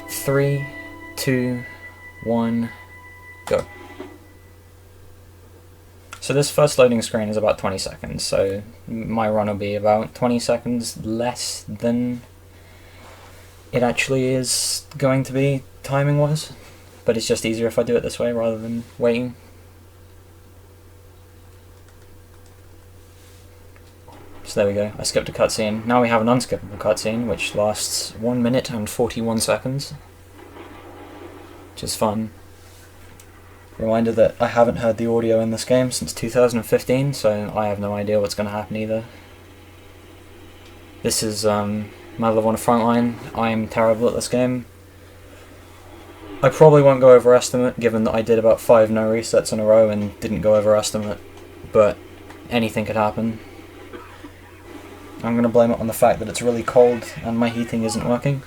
3, 2, 1, go. So this first loading screen is about 20 seconds, so my run will be about 20 seconds less than it actually is going to be timing-wise, but it's just easier if I do it this way rather than waiting. So there we go, I skipped a cutscene. Now we have an unskippable cutscene, which lasts 1 minute and 41 seconds, which is fun. Reminder that I haven't heard the audio in this game since 2015, so I have no idea what's going to happen either. This is Medal of Honor Frontline. I'm terrible at this game. I probably won't go over estimate, given that I did about 5 no resets in a row and didn't go over estimate, but anything could happen. I'm going to blame it on the fact that it's really cold and my heating isn't working.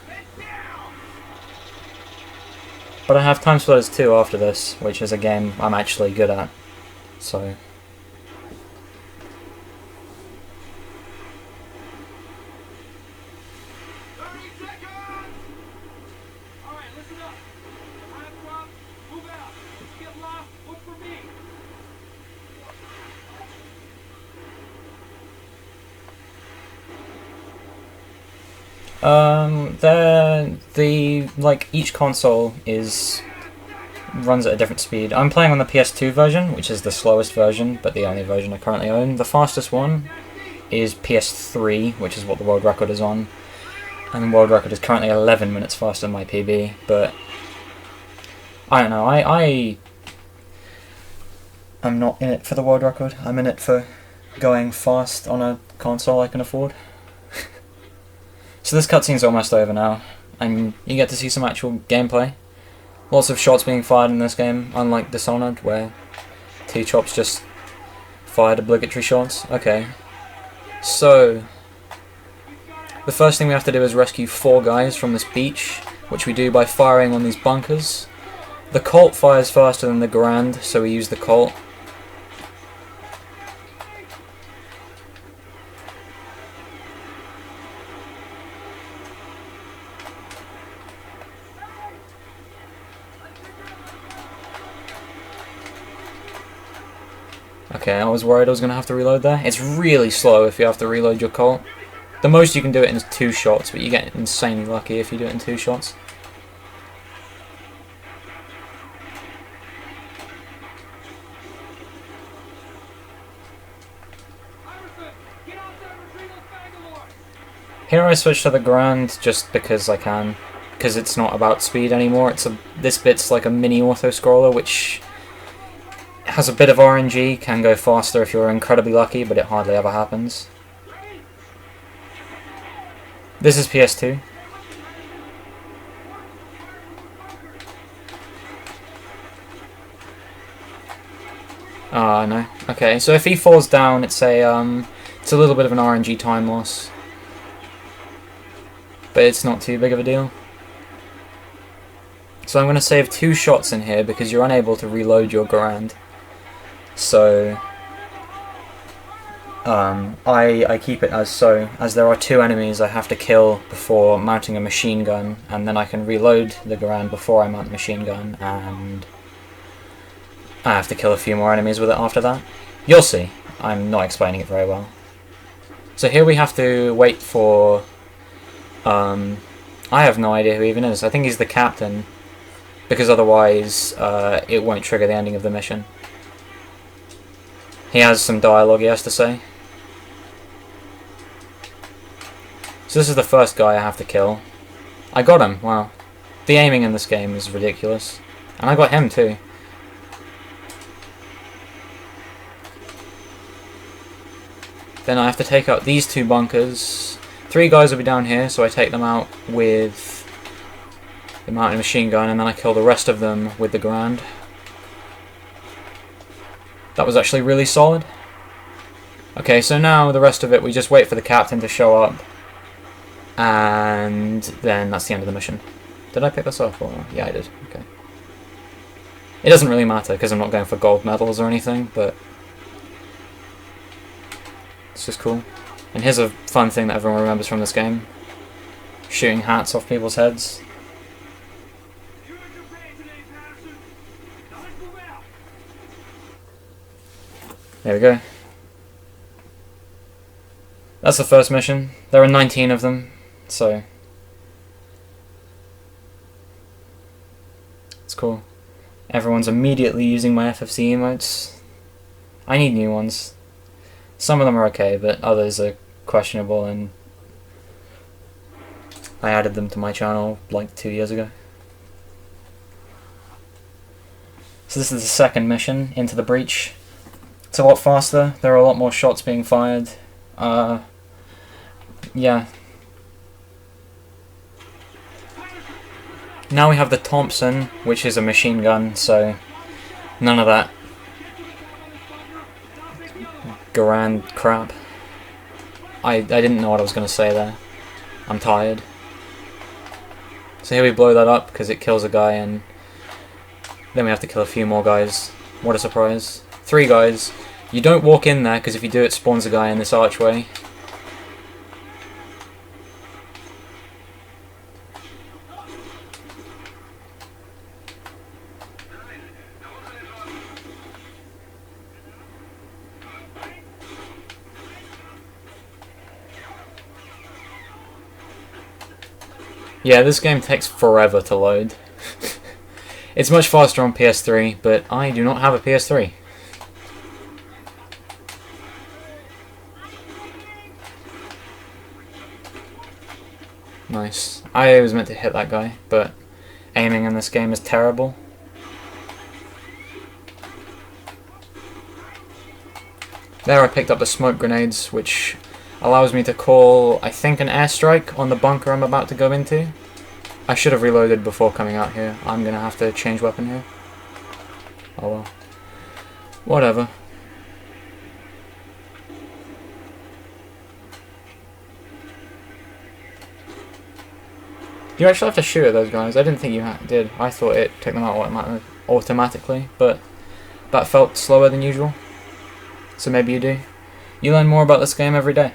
But I have Time Splitters 2 after this, which is a game I'm actually good at, so... each console runs at a different speed. I'm playing on the PS2 version, which is the slowest version, but the only version I currently own. The fastest one is PS3, which is what the world record is on, and the world record is currently 11 minutes faster than my PB, but I don't know, I'm not in it for the world record, I'm in it for going fast on a console I can afford. So this cutscene's almost over now, and you get to see some actual gameplay. Lots of shots being fired in this game, unlike Dishonored, where T-Chops just fired obligatory shots. Okay, so the first thing we have to do is rescue 4 guys from this beach, which we do by firing on these bunkers. The Colt fires faster than the Garand, so we use the Colt. Okay, I was worried I was going to have to reload there. It's really slow if you have to reload your Colt. The most you can do it in is 2 shots, but you get insanely lucky if you do it in 2 shots. Here I switch to the Grand just because I can, because it's not about speed anymore. This bit's like a mini auto-scroller, which has a bit of RNG, can go faster if you're incredibly lucky, but it hardly ever happens. This is PS2. Ah, no. Okay, so if he falls down, it's a little bit of an RNG time loss, but it's not too big of a deal. So I'm going to save 2 shots in here because you're unable to reload your Garand. So I keep it as so, as there are 2 enemies I have to kill before mounting a machine gun, and then I can reload the Garand before I mount the machine gun, and I have to kill a few more enemies with it after that. You'll see, I'm not explaining it very well. So here we have to wait for, I have no idea who even is. I think he's the captain, because otherwise it won't trigger the ending of the mission. He has some dialogue he has to say. So this is the first guy I have to kill. I got him, wow. The aiming in this game is ridiculous. And I got him too. Then I have to take out these 2 bunkers. 3 guys will be down here, so I take them out with the mounted machine gun, and then I kill the rest of them with the Garand. That was actually really solid. Okay, so now the rest of it, we just wait for the captain to show up, and then that's the end of the mission. Did I pick this up? Or yeah, I did. Okay. It doesn't really matter because I'm not going for gold medals or anything, but it's just cool. And here's a fun thing that everyone remembers from this game: shooting hats off people's heads. There we go. That's the first mission. There are 19 of them, so it's cool. Everyone's immediately using my FFC emotes. I need new ones. Some of them are okay, but others are questionable, and I added them to my channel like 2 years ago. So this is the second mission, Into the Breach. It's a lot faster, there are a lot more shots being fired. Yeah. Now we have the Thompson, which is a machine gun, so none of that grand crap. I didn't know what I was going to say there. I'm tired. So here we blow that up because it kills a guy, and then we have to kill a few more guys. What a surprise. 3 guys. You don't walk in there because if you do it spawns a guy in this archway. Yeah, this game takes forever to load. It's much faster on PS3, but I do not have a PS3. Nice. I was meant to hit that guy, but aiming in this game is terrible. There I picked up the smoke grenades, which allows me to call, I think, an airstrike on the bunker I'm about to go into. I should have reloaded before coming out here. I'm gonna have to change weapon here. Oh well. Whatever. You actually have to shoot at those guys. I didn't think you did. I thought it took them out automatically, but that felt slower than usual. So maybe you do. You learn more about this game every day.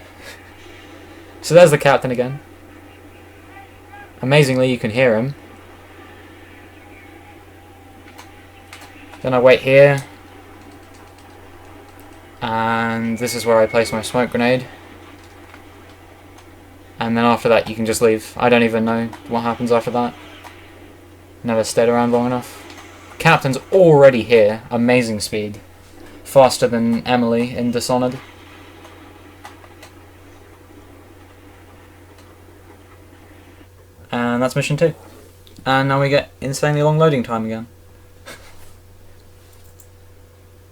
So there's the captain again. Amazingly, you can hear him. Then I wait here. And this is where I place my smoke grenade. And then after that you can just leave. I don't even know what happens after that. Never stayed around long enough. Captain's already here. Amazing speed. Faster than Emily in Dishonored. And that's mission 2. And now we get insanely long loading time again.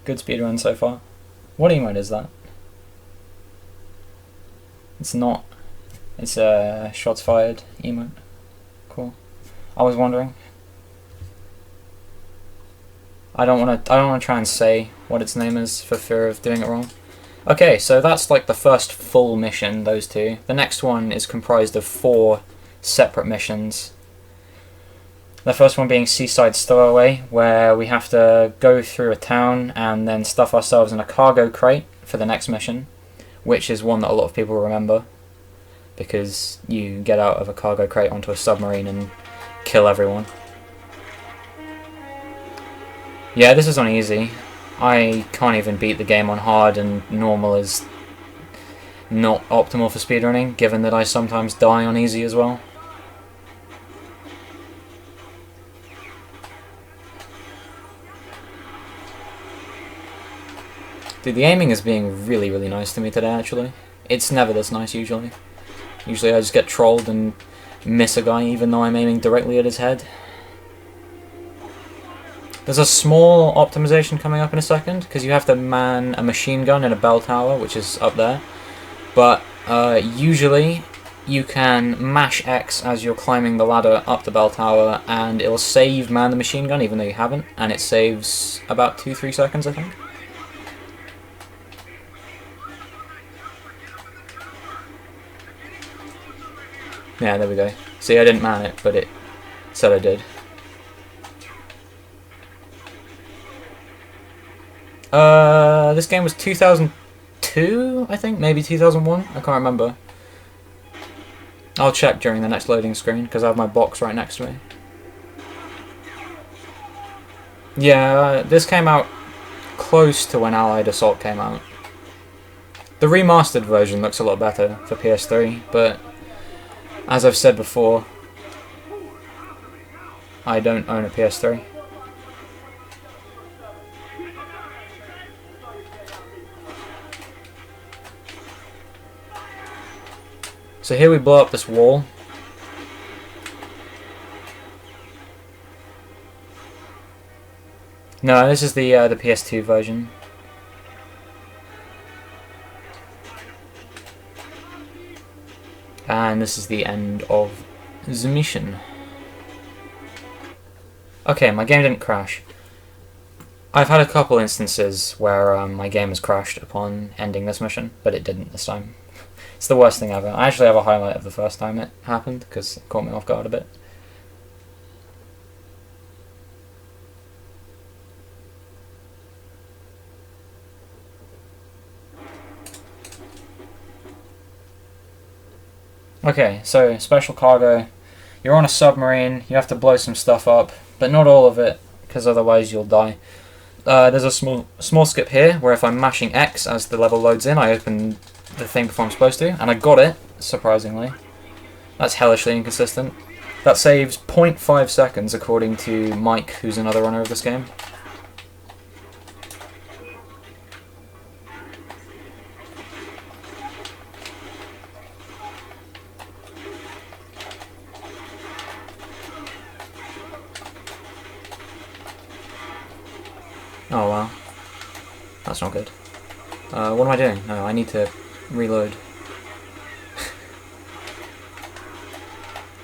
Good speedrun so far. What emote is that? It's not. It's a shots fired emote. Cool. I was wondering. I don't want to try and say what its name is for fear of doing it wrong. Okay, so that's like the first full mission, those two. The next one is comprised of 4 separate missions. The first one being Seaside Stowaway, where we have to go through a town and then stuff ourselves in a cargo crate for the next mission, which is one that a lot of people remember, because you get out of a cargo crate onto a submarine and kill everyone. Yeah, this is on easy. I can't even beat the game on hard, and normal is not optimal for speedrunning, given that I sometimes die on easy as well. Dude, the aiming is being really, really nice to me today, actually. It's never this nice, usually. Usually I just get trolled and miss a guy, even though I'm aiming directly at his head. There's a small optimization coming up in a second, because you have to man a machine gun in a bell tower, which is up there. But usually you can mash X as you're climbing the ladder up the bell tower, and it'll save man the machine gun, even though you haven't, and it saves about 2-3 seconds, I think. Yeah, there we go. See, I didn't man it, but it said I did. This game was 2002, I think? Maybe 2001? I can't remember. I'll check during the next loading screen, because I have my box right next to me. Yeah, this came out close to when Allied Assault came out. The remastered version looks a lot better for PS3, but as I've said before, I don't own a PS3. So here we blow up this wall. No, this is the PS2 version. And this is the end of the mission. Okay, my game didn't crash. I've had a couple instances where my game has crashed upon ending this mission, but it didn't this time. It's the worst thing ever. I actually have a highlight of the first time it happened, because it caught me off guard a bit. Okay, so special cargo. You're on a submarine, you have to blow some stuff up, but not all of it, because otherwise you'll die. There's a small skip here, where if I'm mashing X as the level loads in, I open the thing before I'm supposed to, and I got it, surprisingly. That's hellishly inconsistent. That saves 0.5 seconds according to Mike, who's another runner of this game. Oh wow. That's not good. What am I doing? No, I need to reload.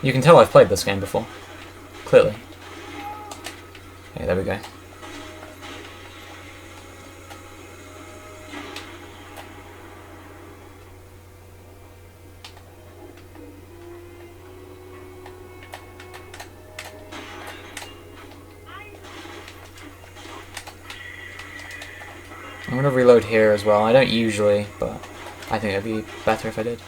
You can tell I've played this game before. Clearly. Okay, there we go. I'm going to reload here as well. I don't usually, but I think it'd be better if I did.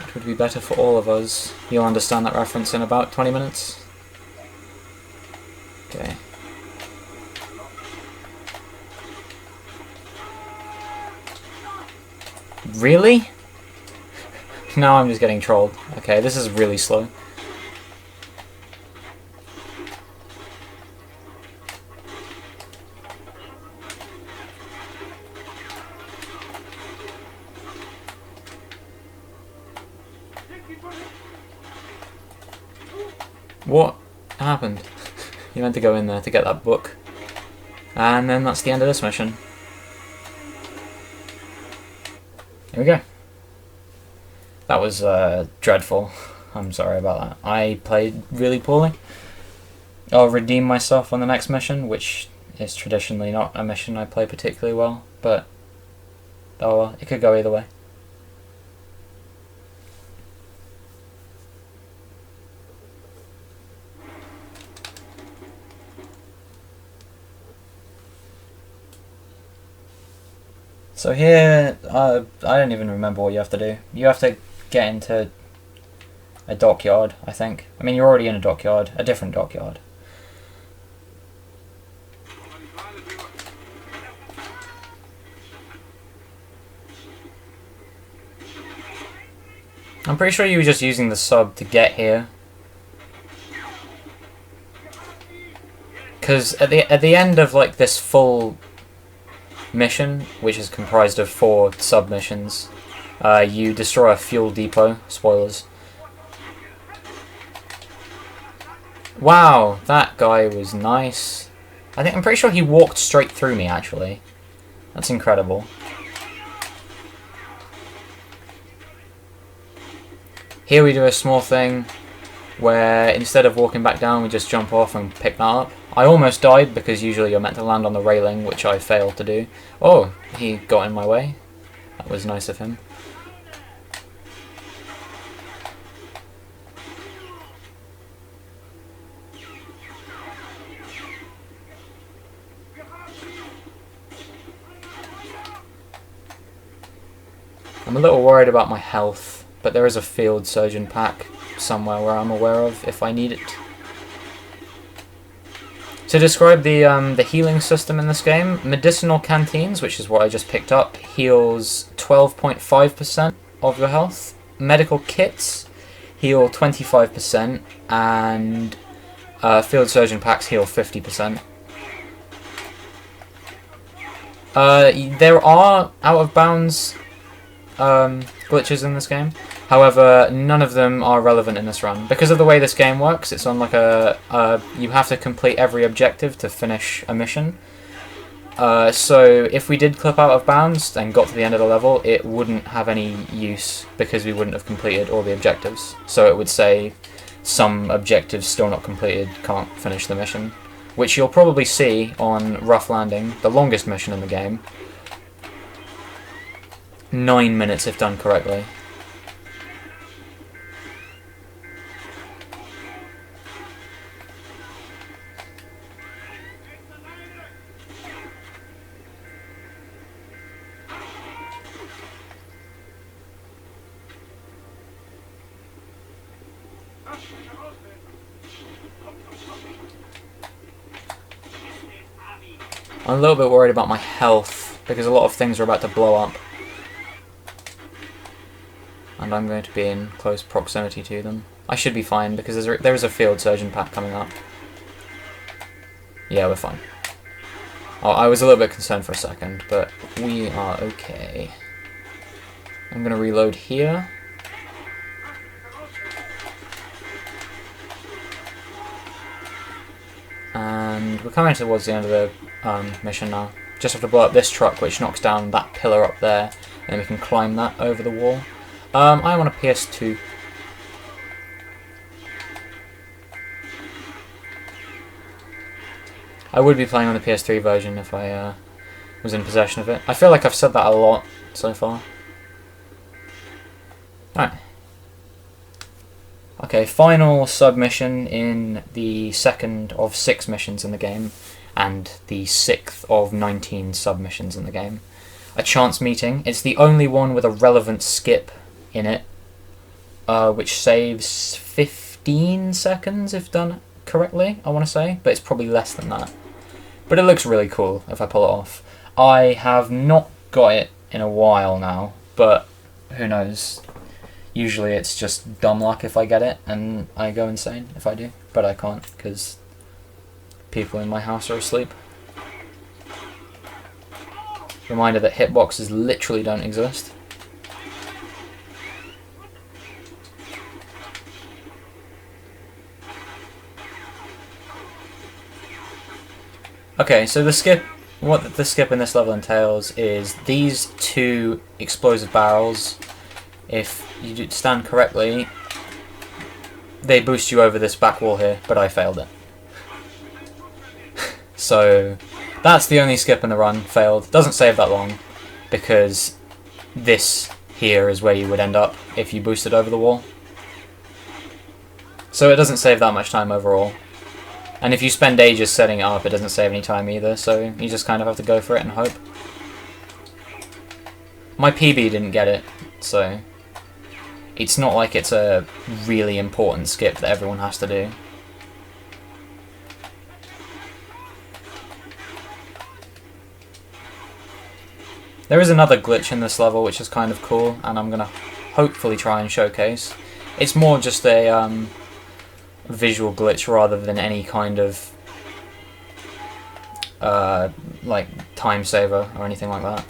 It would be better for all of us. You'll understand that reference in about 20 minutes. Okay. Really? Now I'm just getting trolled. Okay, this is really slow. What happened? You meant to go in there to get that book. And then that's the end of this mission. Here we go. That was dreadful. I'm sorry about that. I played really poorly. I'll redeem myself on the next mission, which is traditionally not a mission I play particularly well, but oh well, it could go either way. So here, I don't even remember what you have to do. You have to get into a dockyard, I think. I mean, you're already in a dockyard, a different dockyard. I'm pretty sure you were just using the sub to get here. Because at the end of like this full mission, which is comprised of 4 sub-missions, you destroy a fuel depot. Spoilers. Wow, that guy was nice. I'm pretty sure he walked straight through me, actually. That's incredible. Here we do a small thing where instead of walking back down, we just jump off and pick that up. I almost died because usually you're meant to land on the railing, which I failed to do. Oh, he got in my way. That was nice of him. I'm a little worried about my health, but there is a field surgeon pack somewhere where I'm aware of if I need it. To describe the healing system in this game, medicinal canteens, which is what I just picked up, heals 12.5% of your health. Medical kits heal 25%, and field surgeon packs heal 50%. There are out of bounds glitches in this game. However, none of them are relevant in this run. Because of the way this game works, it's on like you have to complete every objective to finish a mission. So if we did clip out of bounds and got to the end of the level, it wouldn't have any use because we wouldn't have completed all the objectives. So it would say some objectives still not completed, can't finish the mission. Which you'll probably see on Rough Landing, the longest mission in the game. 9 minutes if done correctly. I'm a little bit worried about my health because a lot of things are about to blow up. And I'm going to be in close proximity to them. I should be fine because there is a field surgeon pack coming up. Yeah, we're fine. Oh, I was a little bit concerned for a second, but we are okay. I'm going to reload here. And we're coming towards the end of the mission now. Just have to blow up this truck, which knocks down that pillar up there, and then we can climb that over the wall. I'm on a PS2. I would be playing on the PS3 version if I was in possession of it. I feel like I've said that a lot so far. Alright. Okay, final submission in the second of 6 missions in the game, and the 6th of 19 submissions in the game. A chance meeting. It's the only one with a relevant skip in it, which saves 15 seconds if done correctly, I want to say, but it's probably less than that. But it looks really cool if I pull it off. I have not got it in a while now, but who knows. Usually it's just dumb luck if I get it, and I go insane if I do. But I can't, because people in my house are asleep. Reminder that hitboxes literally don't exist. Okay, so what the skip in this level entails is these 2 explosive barrels. If you stand correctly, they boost you over this back wall here, but I failed it. So that's the only skip in the run, failed. Doesn't save that long, because this here is where you would end up if you boosted over the wall. So it doesn't save that much time overall. And if you spend ages setting it up, it doesn't save any time either, so you just kind of have to go for it and hope. My PB didn't get it, so it's not like it's a really important skip that everyone has to do. There is another glitch in this level which is kind of cool, and I'm going to hopefully try and showcase. It's more just a visual glitch rather than any kind of like time saver or anything like that.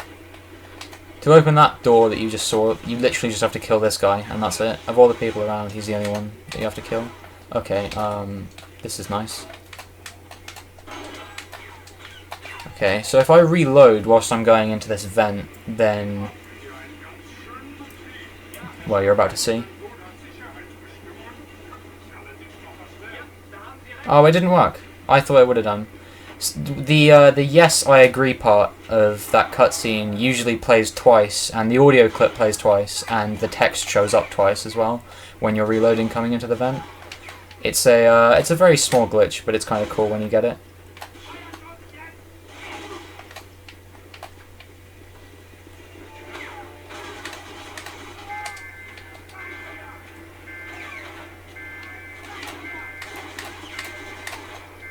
To open that door that you just saw, you literally just have to kill this guy, and that's it. Of all the people around, he's the only one that you have to kill. Okay, this is nice. Okay, so if I reload whilst I'm going into this vent, then... well, you're about to see. Oh, it didn't work. I thought it would have done. The yes, I agree part of that cutscene usually plays twice, and the audio clip plays twice, and the text shows up twice as well when you're reloading coming into the vent. It's a very small glitch, but it's kind of cool when you get it.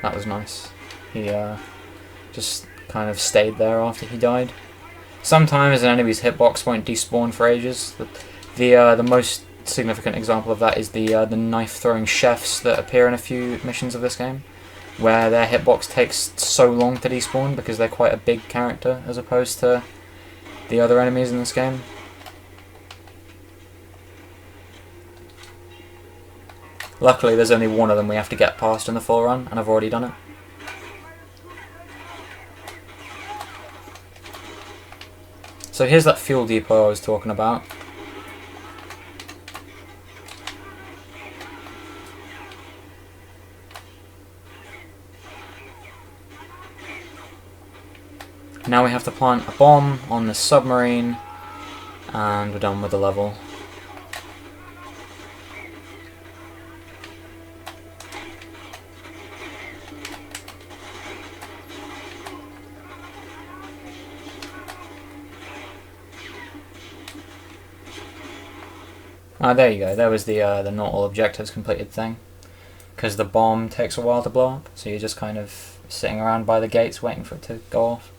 That was nice. He just kind of stayed there after he died. Sometimes an enemy's hitbox won't despawn for ages. The most significant example of that is the knife-throwing chefs that appear in a few missions of this game, where their hitbox takes so long to despawn because they're quite a big character as opposed to the other enemies in this game. Luckily there's only one of them we have to get past in the full run, and I've already done it. So here's that fuel depot I was talking about. Now we have to plant a bomb on the submarine, and we're done with the level. Ah, there you go. There was the not all objectives completed thing. Because the bomb takes a while to blow up, so you're just kind of sitting around by the gates waiting for it to go off.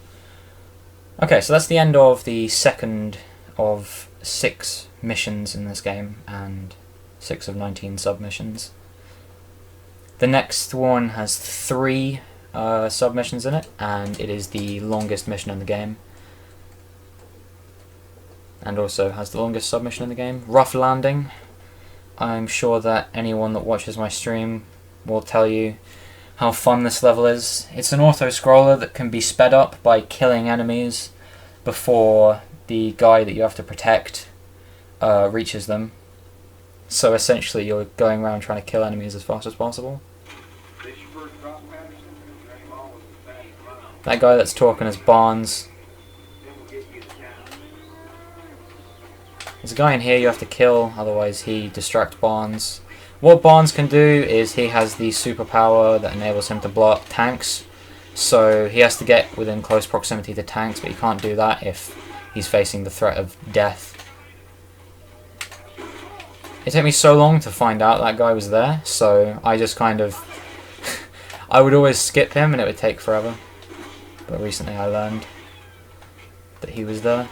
Okay, so that's the end of the second of 6 missions in this game, and 6 of 19 submissions. The next one has 3 submissions in it, and it is the longest mission in the game. And also has the longest submission in the game. Rough Landing. I'm sure that anyone that watches my stream will tell you how fun this level is. It's an auto-scroller that can be sped up by killing enemies before the guy that you have to protect reaches them. So essentially you're going around trying to kill enemies as fast as possible. That guy that's talking is Barnes. There's a guy in here you have to kill, otherwise he distracts Barnes. What Barnes can do is he has the superpower that enables him to blow up tanks. So he has to get within close proximity to tanks, but he can't do that if he's facing the threat of death. It took me so long to find out that guy was there, so I just kind of... I would always skip him and it would take forever. But recently I learned that he was there.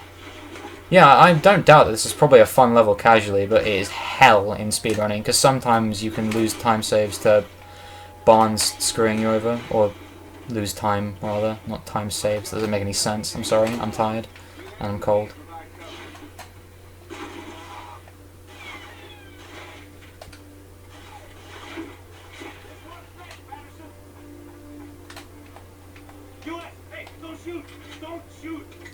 Yeah, I don't doubt that this is probably a fun level casually, but it is hell in speedrunning, because sometimes you can lose time saves to Barnes screwing you over, or lose time, rather, not time saves. Doesn't make any sense. I'm sorry, I'm tired, and I'm cold.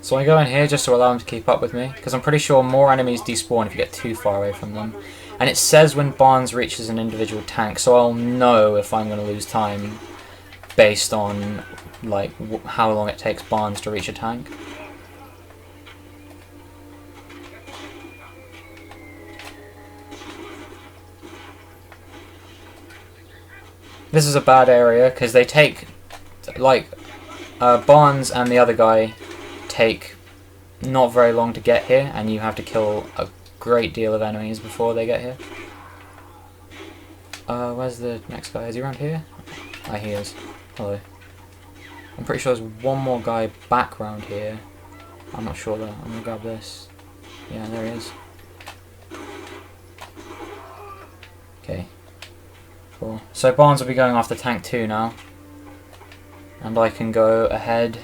So I go in here just to allow him to keep up with me, because I'm pretty sure more enemies despawn if you get too far away from them. And it says when Barnes reaches an individual tank, so I'll know if I'm going to lose time based on like how long it takes Barnes to reach a tank. This is a bad area, because they take, like, Barnes and the other guy take not very long to get here, and you have to kill a great deal of enemies before they get here. Where's the next guy? Is he around here? Ah, he is. Hello. I'm pretty sure there's one more guy back round here. I'm not sure though. I'm gonna grab this. Yeah, there he is. Okay. Cool. So Barnes will be going after tank 2 now. And I can go ahead.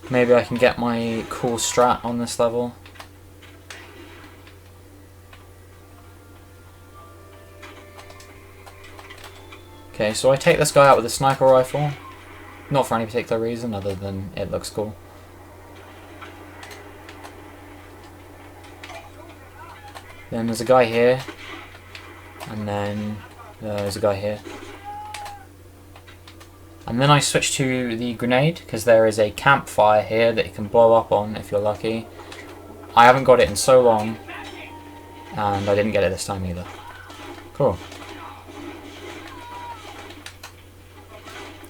Maybe I can get my cool strat on this level. Okay, so I take this guy out with a sniper rifle. Not for any particular reason other than it looks cool. Then there's a guy here. And then there's a guy here. And then I switch to the grenade, because there is a campfire here that you can blow up on if you're lucky. I haven't got it in so long, and I didn't get it this time either. Cool.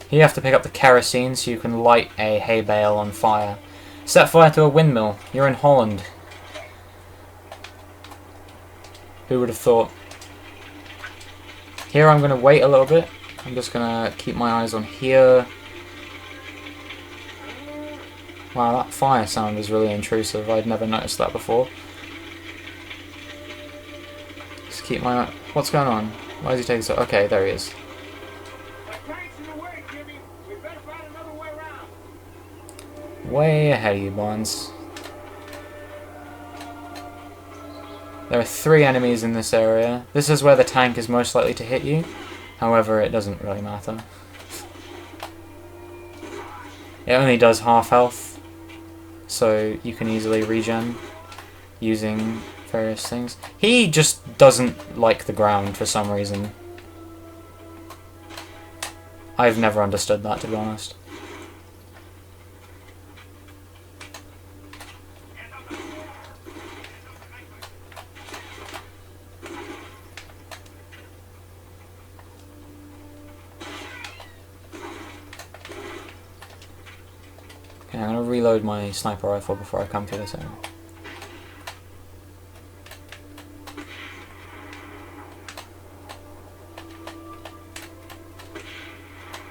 Here you have to pick up the kerosene so you can light a hay bale on fire. Set fire to a windmill. You're in Holland. Who would have thought? Here I'm going to wait a little bit. I'm just going to keep my eyes on here. Wow, that fire sound is really intrusive. I'd never noticed that before. Just keep my... What's going on? Why is he taking so... Okay, there he is. Way ahead of you, Bonds. There are 3 enemies in this area. This is where the tank is most likely to hit you. However, it doesn't really matter. It only does half health, so you can easily regen using various things. He just doesn't like the ground for some reason. I've never understood that, to be honest. Okay, I'm going to reload my sniper rifle before I come to this area.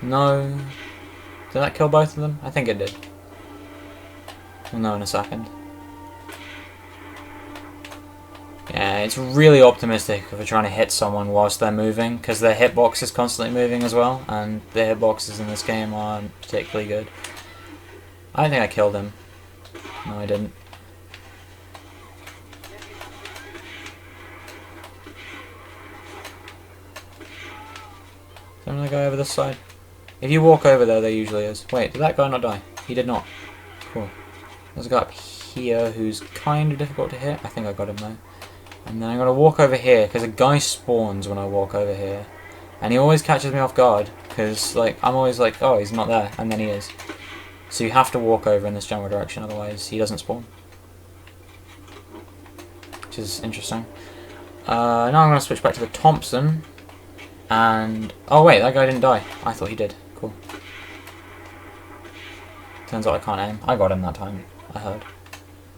No. Did that kill both of them? I think it did. We'll know in a second. Yeah, it's really optimistic if we're trying to hit someone whilst they're moving, because their hitbox is constantly moving as well, and the hitboxes in this game aren't particularly good. I don't think I killed him. No, I didn't. Is there another guy over this side? If you walk over there usually is. Wait, did that guy not die? He did not. Cool. There's a guy up here who's kind of difficult to hit. I think I got him though. And then I'm going to walk over here, because a guy spawns when I walk over here. And he always catches me off guard, because like I'm always like, oh, he's not there, and then he is. So you have to walk over in this general direction, otherwise he doesn't spawn. Which is interesting. Now I'm going to switch back to the Thompson. And... oh wait, that guy didn't die. I thought he did. Cool. Turns out I can't aim. I got him that time, I heard.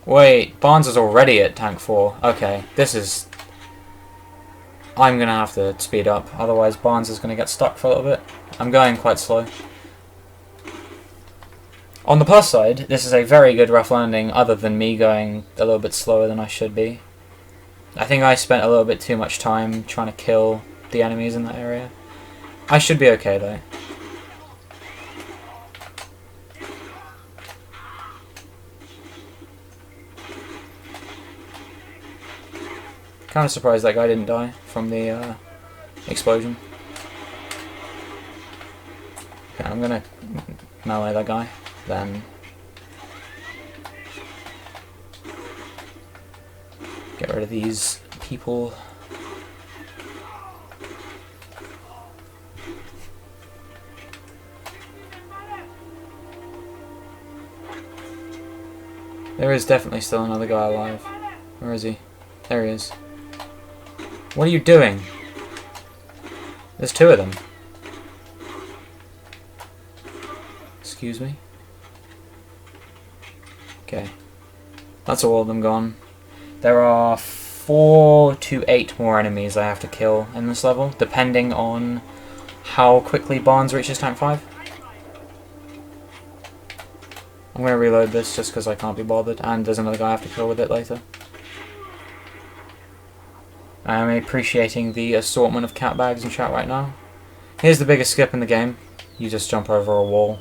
Wait, Barnes is already at tank 4. Okay, this is... I'm going to have to speed up, otherwise Barnes is going to get stuck for a little bit. I'm going quite slow. On the plus side, this is a very good rough landing, other than me going a little bit slower than I should be. I think I spent a little bit too much time trying to kill the enemies in that area. I should be okay though. Kind of surprised that guy didn't die from the explosion. Okay, I'm gonna melee that guy, then get rid of these people. There is definitely still another guy alive. Where is he? There he is. What are you doing? There's 2 of them. Excuse me? Okay. That's all of them gone. There are 4 to 8 more enemies I have to kill in this level, depending on how quickly Barnes reaches tank 5. I'm going to reload this just because I can't be bothered, and there's another guy I have to kill with it later. I'm appreciating the assortment of cat bags in chat right now. Here's the biggest skip in the game. You just jump over a wall.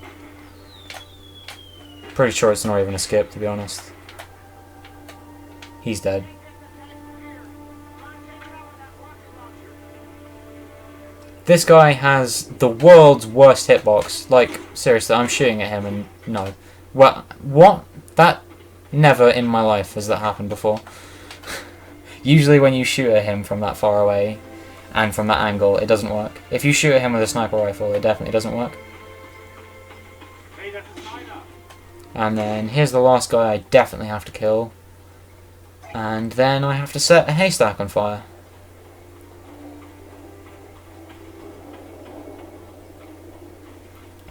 Pretty sure it's not even a skip, to be honest. He's dead. This guy has the world's worst hitbox. Like, seriously, I'm shooting at him and no. What? That... never in my life has that happened before. Usually when you shoot at him from that far away and from that angle, it doesn't work. If you shoot at him with a sniper rifle, it definitely doesn't work. And then here's the last guy I definitely have to kill. And then I have to set a haystack on fire.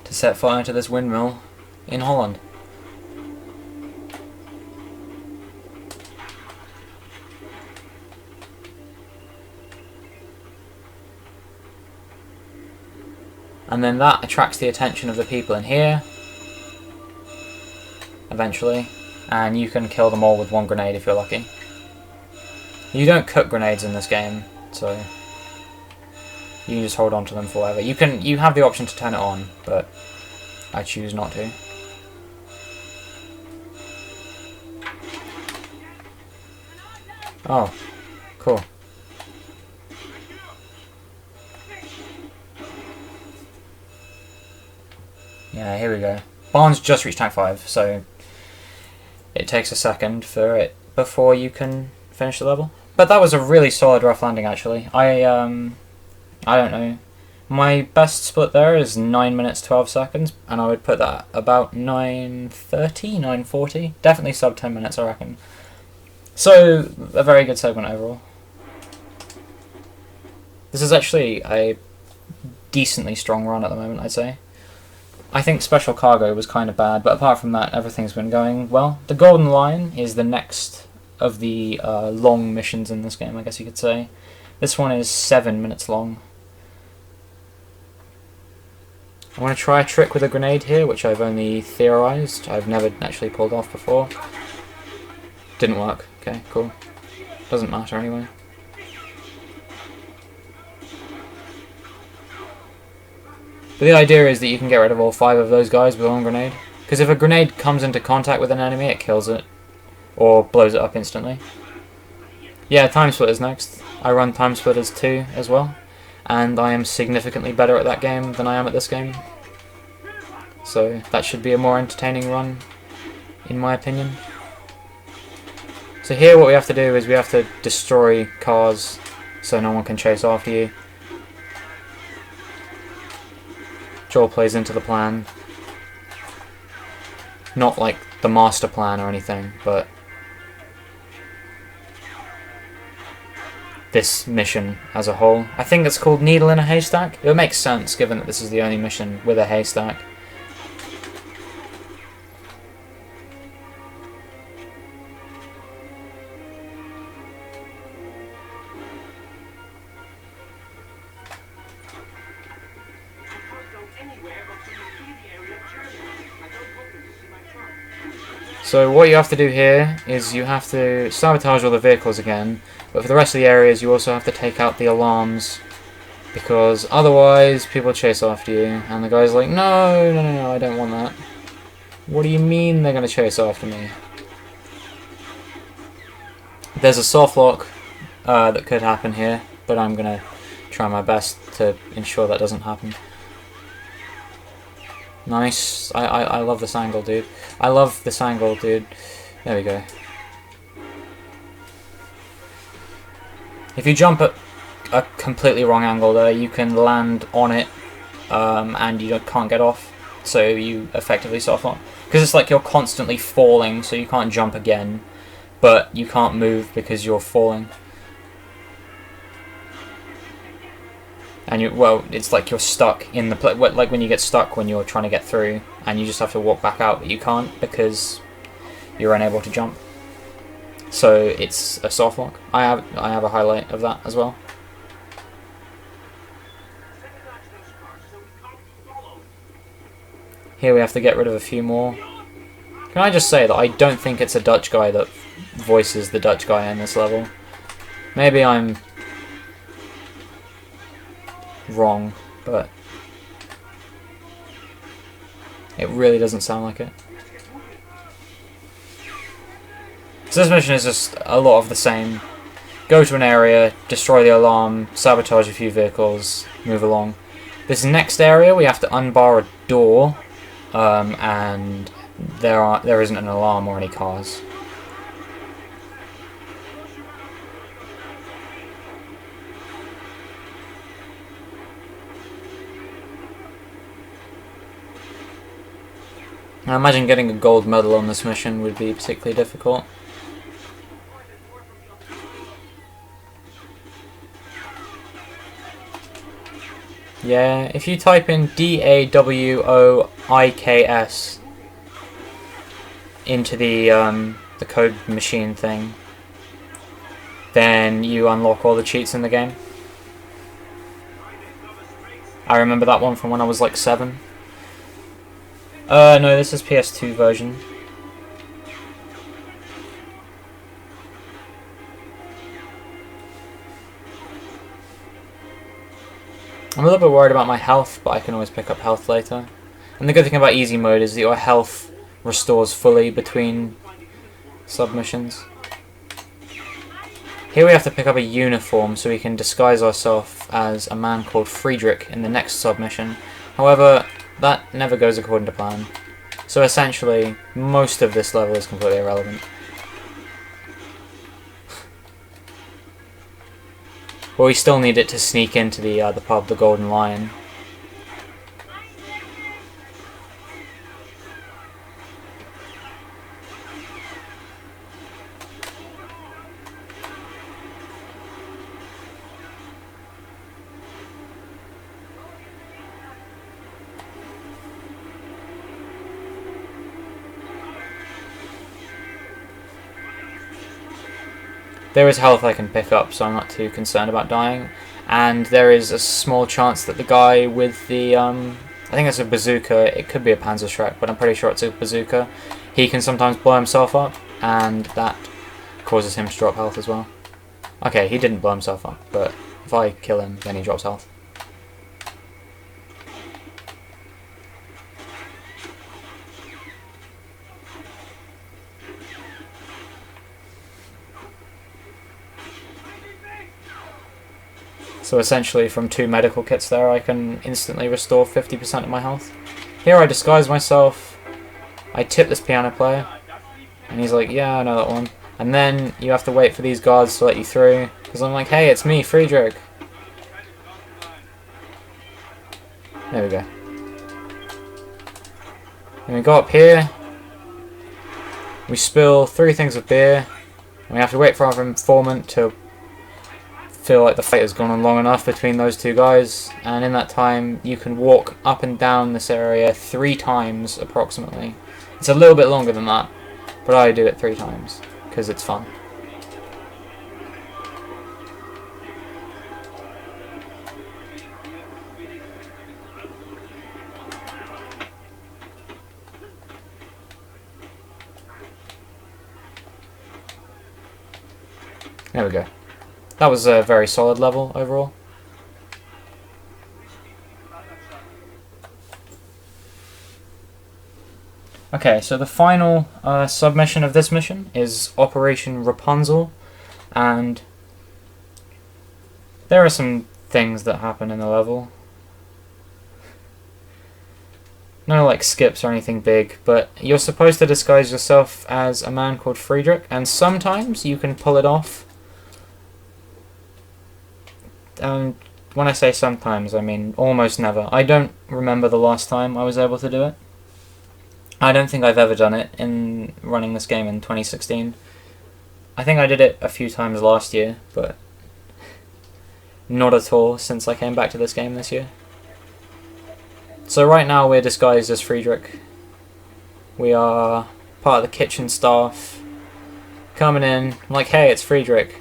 To set fire to this windmill in Holland. and then that attracts the attention of the people in here, eventually, and you can kill them all with one grenade if you're lucky. You don't cook grenades in this game, so you can just hold on to them forever. You have the option to turn it on, but I choose not to. Oh, cool. Yeah, here we go. Barnes just reached tank 5, so it takes a second for it before you can finish the level. But that was a really solid rough landing, actually. I don't know. My best split there is 9 minutes 12 seconds, and I would put that about 9:30, 9:40. Definitely sub 10 minutes, I reckon. So, a very good segment overall. This is actually a decently strong run at the moment, I'd say. I think Special Cargo was kind of bad, but apart from that, everything's been going well. The Golden Line is the next of the long missions in this game, I guess you could say. This one is 7 minutes long. I want to try a trick with a grenade here, which I've only theorized. I've never actually pulled off before. Didn't work. Okay, cool. Doesn't matter anyway. But the idea is that you can get rid of all 5 of those guys with one grenade. Because if a grenade comes into contact with an enemy, it kills it. Or blows it up instantly. Yeah, Time Splitters next. I run Time Splitters 2 as well. And I am significantly better at that game than I am at this game. So that should be a more entertaining run, in my opinion. So here what we have to do is we have to destroy cars so no one can chase after you. Which all plays into the plan. Not like the master plan or anything, but this mission as a whole. I think it's called Needle in a Haystack. It would make sense given that this is the only mission with a haystack. So what you have to do here is you have to sabotage all the vehicles again, but for the rest of the areas you also have to take out the alarms, because otherwise people chase after you, and the guy's like, no, I don't want that. What do you mean they're going to chase after me? There's a soft lock that could happen here, but I'm going to try my best to ensure that doesn't happen. Nice. I love this angle, dude. I love this angle, dude. There we go. If you jump at a completely wrong angle there, you can land on it and you can't get off. So you effectively soft lock. Because it's like you're constantly falling, so you can't jump again. But you can't move because you're falling. And it's like you're stuck in the like when you get stuck when you're trying to get through, and you just have to walk back out, but you can't because you're unable to jump. So it's a soft lock. I have a highlight of that as well. Here we have to get rid of a few more. Can I just say that I don't think it's a Dutch guy that voices the Dutch guy in this level. Maybe I'm wrong, but it really doesn't sound like it. So this mission is just a lot of the same. Go to an area, destroy the alarm, sabotage a few vehicles, move along. This next area we have to unbar a door, and there isn't an alarm or any cars. I imagine getting a gold medal on this mission would be particularly difficult. Yeah, if you type in DAWOIKS into the code machine thing, then you unlock all the cheats in the game. I remember that one from when I was like 7. No, this is PS2 version. I'm a little bit worried about my health, but I can always pick up health later. And the good thing about easy mode is that your health restores fully between submissions. Here we have to pick up a uniform so we can disguise ourselves as a man called Friedrich in the next submission. However, that never goes according to plan. So essentially, most of this level is completely irrelevant. But we still need it to sneak into the pub, the Golden Lion. There is health I can pick up, so I'm not too concerned about dying. And there is a small chance that the guy with the, I think it's a bazooka, it could be a Panzerschreck, but I'm pretty sure it's a bazooka. He can sometimes blow himself up, and that causes him to drop health as well. Okay, he didn't blow himself up, but if I kill him, then he drops health. So essentially from 2 medical kits there I can instantly restore 50% of my health. Here I disguise myself, I tip this piano player, and he's like, yeah, I know that one. And then you have to wait for these guards to let you through, because I'm like, hey, it's me, Friedrich. There we go. And we go up here, we spill 3 things of beer, and we have to wait for our informant to feel like the fight has gone on long enough between those 2 guys, and in that time you can walk up and down this area 3 times approximately. It's a little bit longer than that, but I do it 3 times because it's fun. There we go. That was a very solid level overall. Okay, so the final submission of this mission is Operation Rapunzel, and there are some things that happen in the level. No like skips or anything big, but you're supposed to disguise yourself as a man called Friedrich, and sometimes you can pull it off. And when I say sometimes, I mean almost never. I don't remember the last time I was able to do it. I don't think I've ever done it in running this game in 2016. I think I did it a few times last year, but not at all since I came back to this game this year. So right now we're disguised as Friedrich. We are part of the kitchen staff. Coming in, I'm like, hey, it's Friedrich.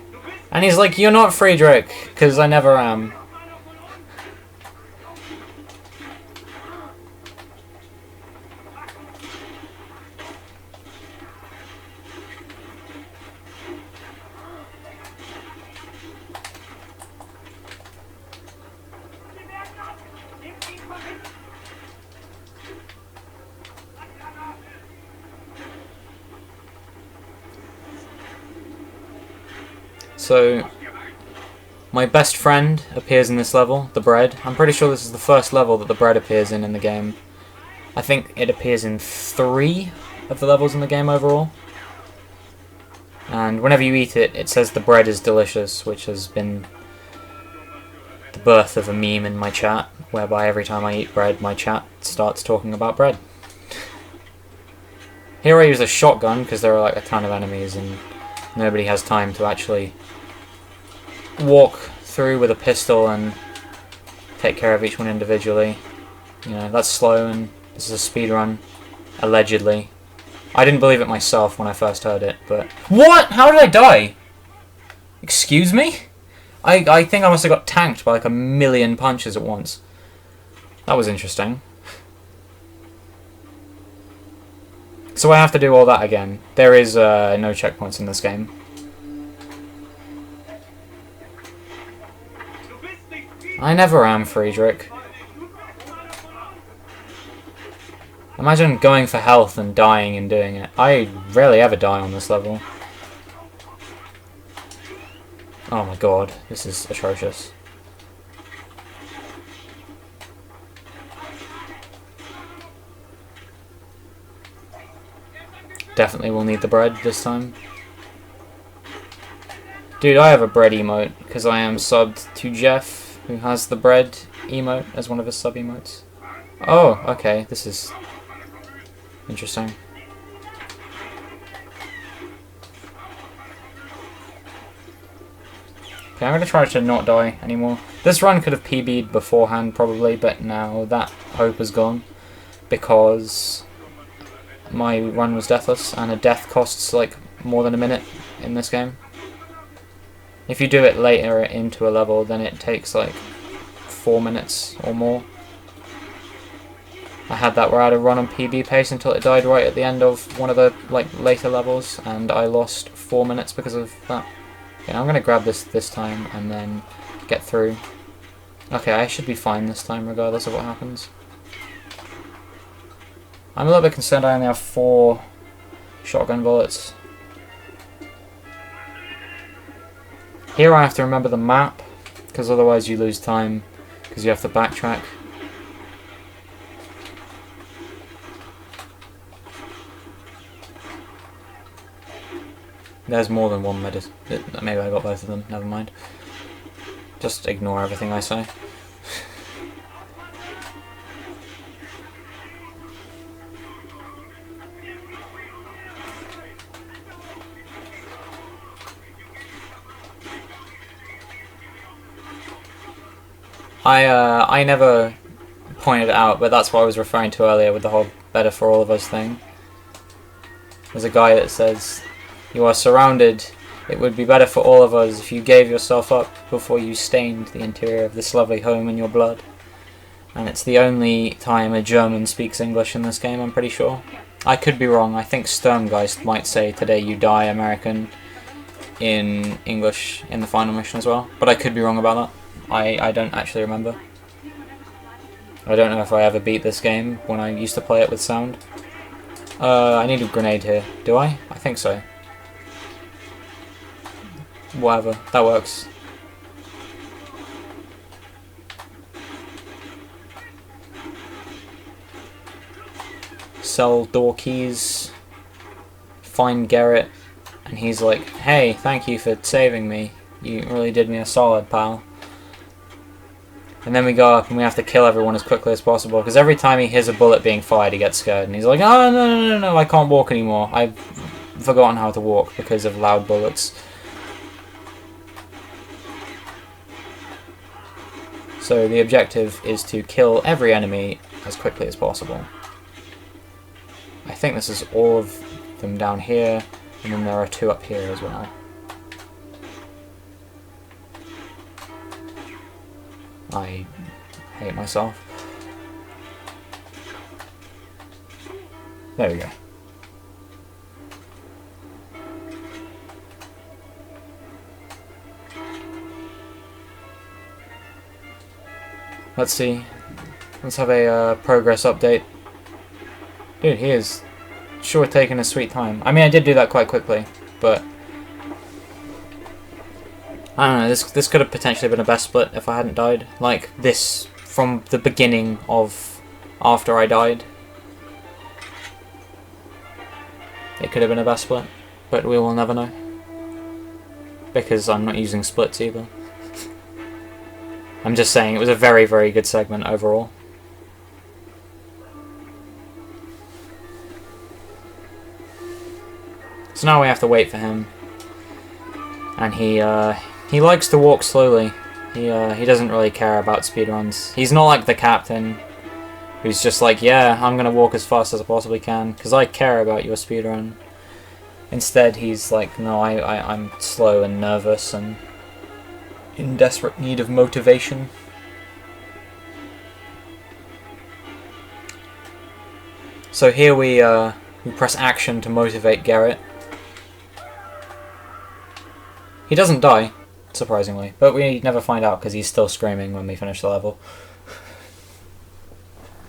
And he's like, you're not Friedrich, because I never am. So, my best friend appears in this level, the bread. I'm pretty sure this is the first level that the bread appears in the game. I think it appears in 3 of the levels in the game overall. And whenever you eat it, it says the bread is delicious, which has been the birth of a meme in my chat, whereby every time I eat bread, my chat starts talking about bread. Here I use a shotgun, because there are like a ton of enemies, and nobody has time to actually walk through with a pistol and take care of each one individually. You know, that's slow, and this is a speed run, allegedly. I didn't believe it myself when I first heard it, but... What? How did I die? Excuse me? I think I must have got tanked by like a million punches at once. That was interesting. So I have to do all that again. There is no checkpoints in this game. I never am, Friedrich. Imagine going for health and dying and doing it. I rarely ever die on this level. Oh my god, this is atrocious. Definitely will need the bread this time. Dude, I have a bread emote because I am subbed to Jeff, who has the bread emote as one of his sub emotes. Oh, okay, this is interesting. Okay, I'm going to try to not die anymore. This run could have PB'd beforehand probably, but now that hope is gone because my run was deathless, and a death costs like more than a minute in this game. If you do it later into a level, then it takes like 4 minutes or more. I had that where I had to run on PB pace until it died right at the end of one of the like later levels, and I lost 4 minutes because of that. Okay, I'm gonna grab this time and then get through. Okay, I should be fine this time regardless of what happens. I'm a little bit concerned I only have 4 shotgun bullets. Here I have to remember the map, because otherwise you lose time, because you have to backtrack. There's more than one medicine. Maybe I got both of them, never mind. Just ignore everything I say. I never pointed it out, but that's what I was referring to earlier with the whole better for all of us thing. There's a guy that says, "You are surrounded. It would be better for all of us if you gave yourself up before you stained the interior of this lovely home in your blood." And it's the only time a German speaks English in this game, I'm pretty sure. I could be wrong. I think Sturmgeist might say "Today you die, American" in English in the final mission as well, but I could be wrong about that. I don't actually remember. I don't know if I ever beat this game when I used to play it with sound. I need a grenade here. Do I? I think so. Whatever. That works. Sell door keys. Find Garrett. And he's like, "Hey, thank you for saving me. You really did me a solid, pal." And then we go up and we have to kill everyone as quickly as possible, because every time he hears a bullet being fired he gets scared and he's like, "Oh, no, I can't walk anymore. I've forgotten how to walk because of loud bullets." So the objective is to kill every enemy as quickly as possible. I think this is all of them down here, and then there are 2 up here as well. I hate myself. There we go. Let's see. Let's have a progress update. Dude, he is sure taking a sweet time. I mean, I did do that quite quickly, but I don't know, this could have potentially been a best split if I hadn't died. Like, this from the beginning of after I died. It could have been a best split, but we will never know. Because I'm not using splits either. I'm just saying it was a very, very good segment overall. So now we have to wait for him. And he likes to walk slowly. He doesn't really care about speedruns. He's not like the captain, who's just like, "Yeah, I'm gonna walk as fast as I possibly can, because I care about your speedrun." Instead, he's like, "No, I'm slow and nervous and in desperate need of motivation." So here we press action to motivate Garrett. He doesn't die, surprisingly, but we never find out because he's still screaming when we finish the level.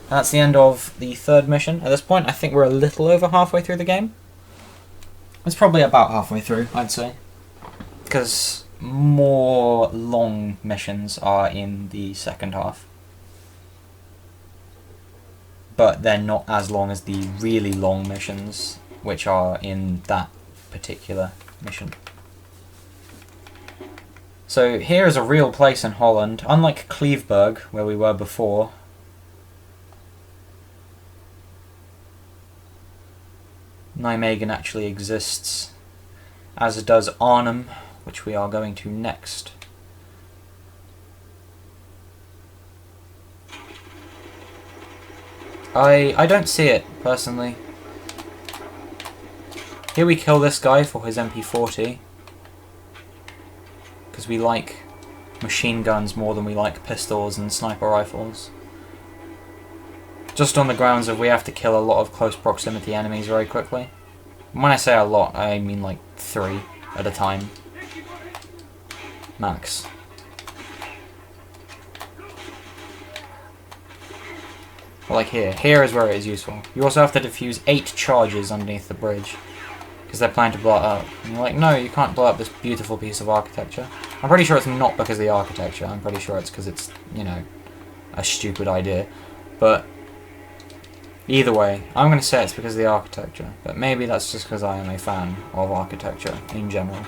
That's the end of the third mission. At this point, I think we're a little over halfway through the game. It's probably about halfway through, I'd say. Because more long missions are in the second half. But they're not as long as the really long missions, which are in that particular mission. So here is a real place in Holland, unlike Cleveberg, where we were before. Nijmegen actually exists, as does Arnhem, which we are going to next. I don't see it, personally. Here we kill this guy for his MP40. Because we like machine guns more than we like pistols and sniper rifles. Just on the grounds of we have to kill a lot of close proximity enemies very quickly. And when I say a lot, I mean like 3 at a time. Max. But like here. Here is where it is useful. You also have to defuse 8 charges underneath the bridge. Because they're planning to blow it up. And you're like, no, you can't blow up this beautiful piece of architecture. I'm pretty sure it's not because of the architecture. I'm pretty sure it's because it's, you know, a stupid idea. But either way, I'm going to say it's because of the architecture. But maybe that's just because I am a fan of architecture in general.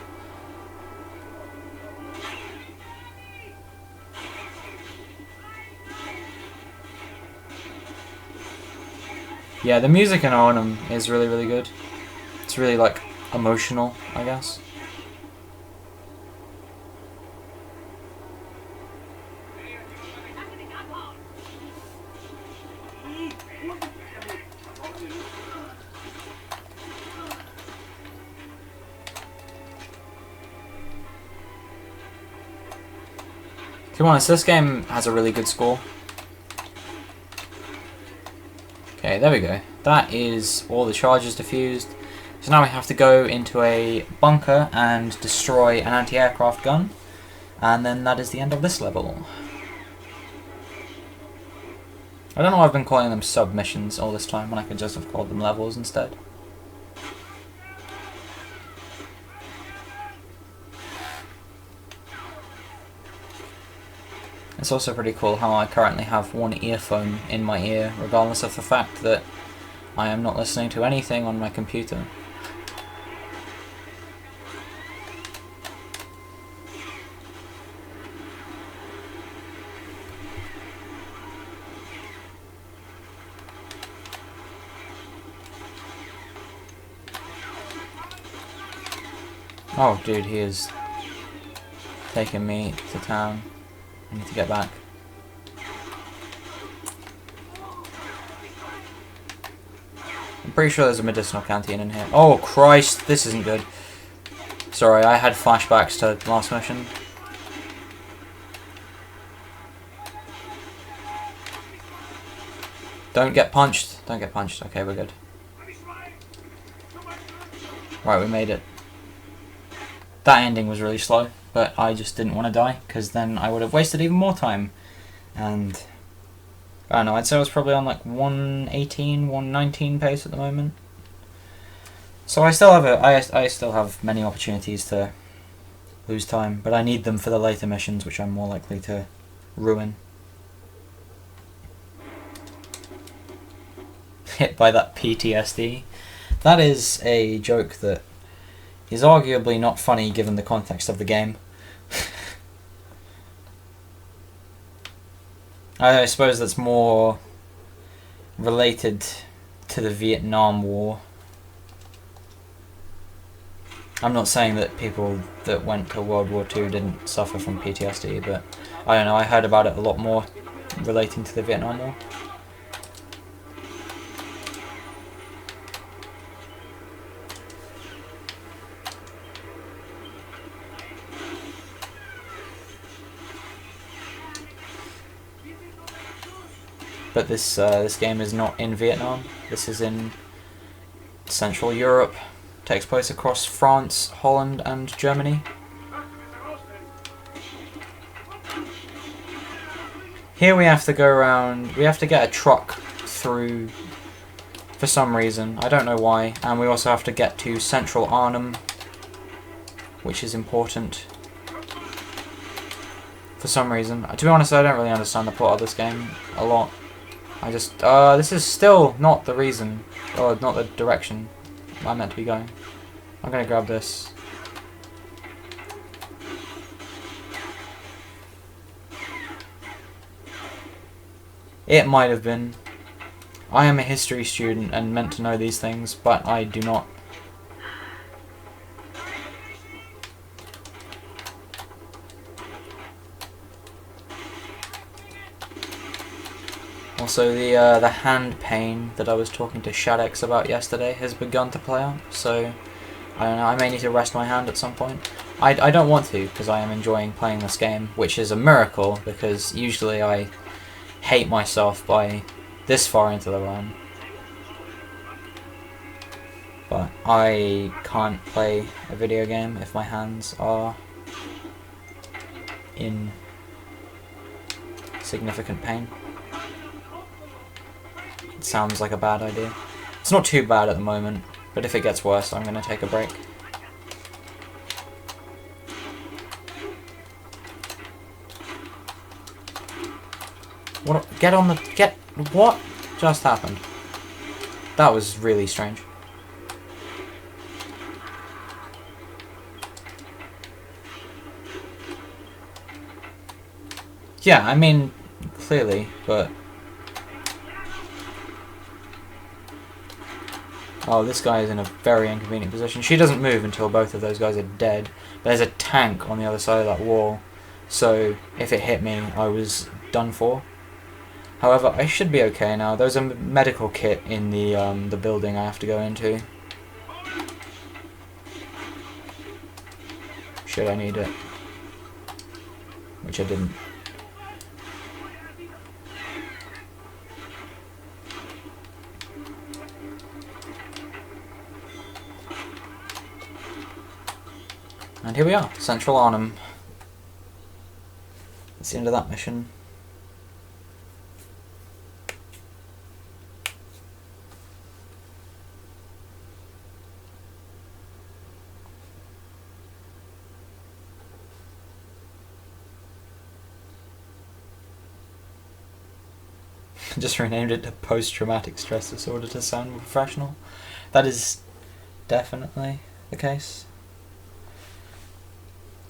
Yeah, the music in Arnhem is really, really good. It's really, like, emotional, I guess. To be honest, this game has a really good score. Okay, there we go. That is all the charges diffused. So now we have to go into a bunker and destroy an anti-aircraft gun. And then that is the end of this level. I don't know why I've been calling them submissions all this time when I could just have called them levels instead. It's also pretty cool how I currently have one earphone in my ear, regardless of the fact that I am not listening to anything on my computer. Oh, dude, he is taking me to town. I need to get back. I'm pretty sure there's a medicinal canteen in here. Oh, Christ, this isn't good. Sorry, I had flashbacks to last mission. Don't get punched. Don't get punched. Okay, we're good. Right, we made it. That ending was really slow, but I just didn't want to die, because then I would have wasted even more time. And I don't know, I'd say I was probably on like 118, 119 pace at the moment. So I still have I still have many opportunities to lose time, but I need them for the later missions, which I'm more likely to ruin. Hit by that PTSD. That is a joke that is arguably not funny given the context of the game. I suppose that's more related to the Vietnam War. I'm not saying that people that went to World War II didn't suffer from PTSD, but I don't know, I heard about it a lot more relating to the Vietnam War. But this game is not in Vietnam. This is in Central Europe. Takes place across France, Holland, and Germany. Here we have to go around. We have to get a truck through for some reason. I don't know why. And we also have to get to Central Arnhem, which is important for some reason. To be honest, I don't really understand the plot of this game a lot. I just, this is still not the reason, or not the direction I'm meant to be going. I'm gonna grab this. It might have been. I am a history student and meant to know these things, but I do not. Also, the hand pain that I was talking to Shadex about yesterday has begun to play out, so I don't know, I may need to rest my hand at some point. I don't want to, because I am enjoying playing this game, which is a miracle, because usually I hate myself by this far into the run. But I can't play a video game if my hands are in significant pain. It sounds like a bad idea. It's not too bad at the moment, but if it gets worse, I'm going to take a break. What? Get on the... Get... What just happened? That was really strange. Yeah, I mean, clearly, but... Oh, this guy is in a very inconvenient position. She doesn't move until both of those guys are dead. There's a tank on the other side of that wall, so if it hit me, I was done for. However, I should be okay now. There's a medical kit in the building I have to go into. Should I need it? Which I didn't. And here we are, Central Arnhem. That's the end of that mission. Just renamed it to post-traumatic stress disorder to sound more professional. That is definitely the case.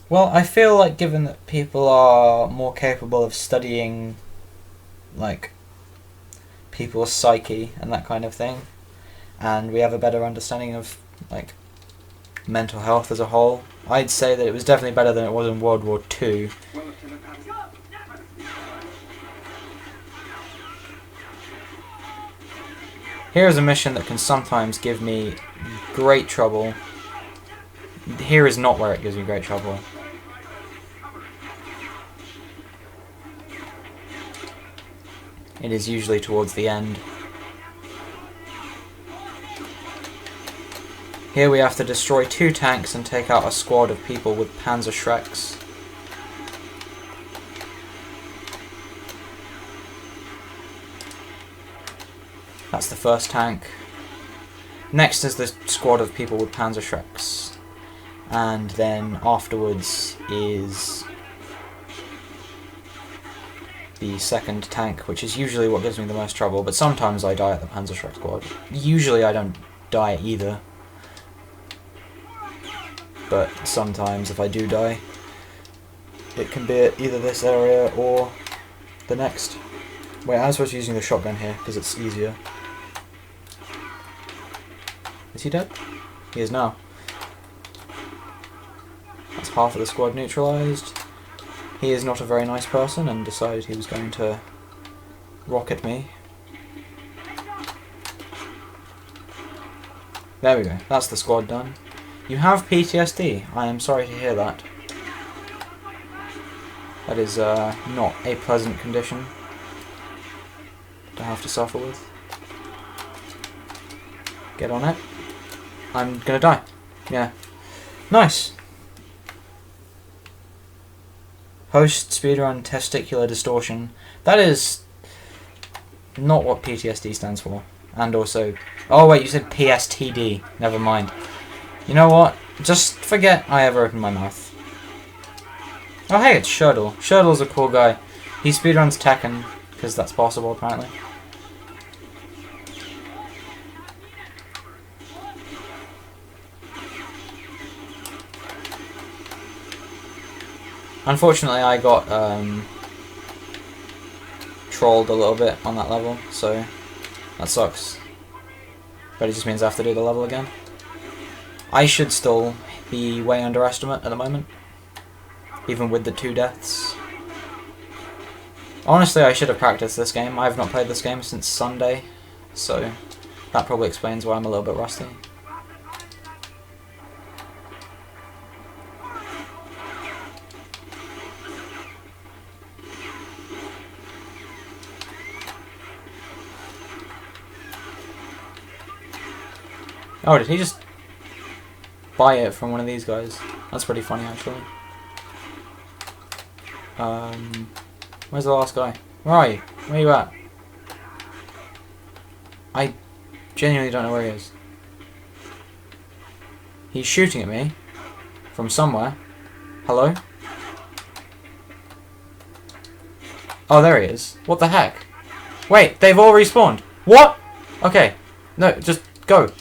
Well, I feel like given that people are more capable of studying, like, people's psyche and that kind of thing, and we have a better understanding of, like, mental health as a whole, I'd say that it was definitely better than it was in World War II. Here's a mission that can sometimes give me great trouble. Here is not where it gives me great trouble. It is usually towards the end. Here we have to destroy 2 tanks and take out a squad of people with Panzer Shreks. That's the first tank. Next is the squad of people with Panzer Shreks. And then afterwards is the second tank, which is usually what gives me the most trouble, but sometimes I die at the Panzer Shrek squad. Usually I don't die either. But sometimes if I do die, it can be at either this area or the next. Wait, I was supposed to be using the shotgun here because it's easier. Is he dead? He is now. That's half of the squad neutralised. He is not a very nice person and decided he was going to rocket me. There we go. That's the squad done. You have PTSD. I am sorry to hear that. That is not a pleasant condition to have to suffer with. Get on it. I'm gonna die. Yeah. Nice. Host speedrun testicular distortion. That is not what PTSD stands for. And also... Oh wait, you said PSTD. Never mind. You know what? Just forget I ever opened my mouth. Oh hey, it's Shurdle. Shurdle's a cool guy. He speedruns Tekken, because that's possible apparently. Unfortunately, I got trolled a little bit on that level, so that sucks. But it just means I have to do the level again. I should still be way underestimate at the moment, even with the 2 deaths. Honestly, I should have practiced this game. I have not played this game since Sunday, so that probably explains why I'm a little bit rusty. Oh, did he just buy it from one of these guys? That's pretty funny, actually. Where's the last guy? Where are you? Where are you at? I genuinely don't know where he is. He's shooting at me from somewhere. Hello? Oh, there he is. What the heck? Wait, they've all respawned. What? Okay. No, just go.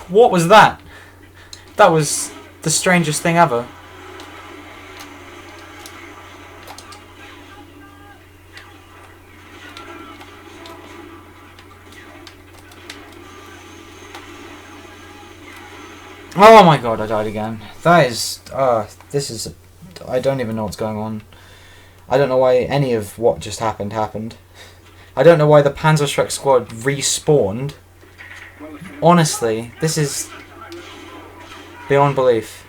What was that? That was the strangest thing ever. Oh my god, I died again. That is... this is... I don't even know what's going on. I don't know why any of what just happened. I don't know why the Panzerschreck squad respawned. Honestly, this is beyond belief.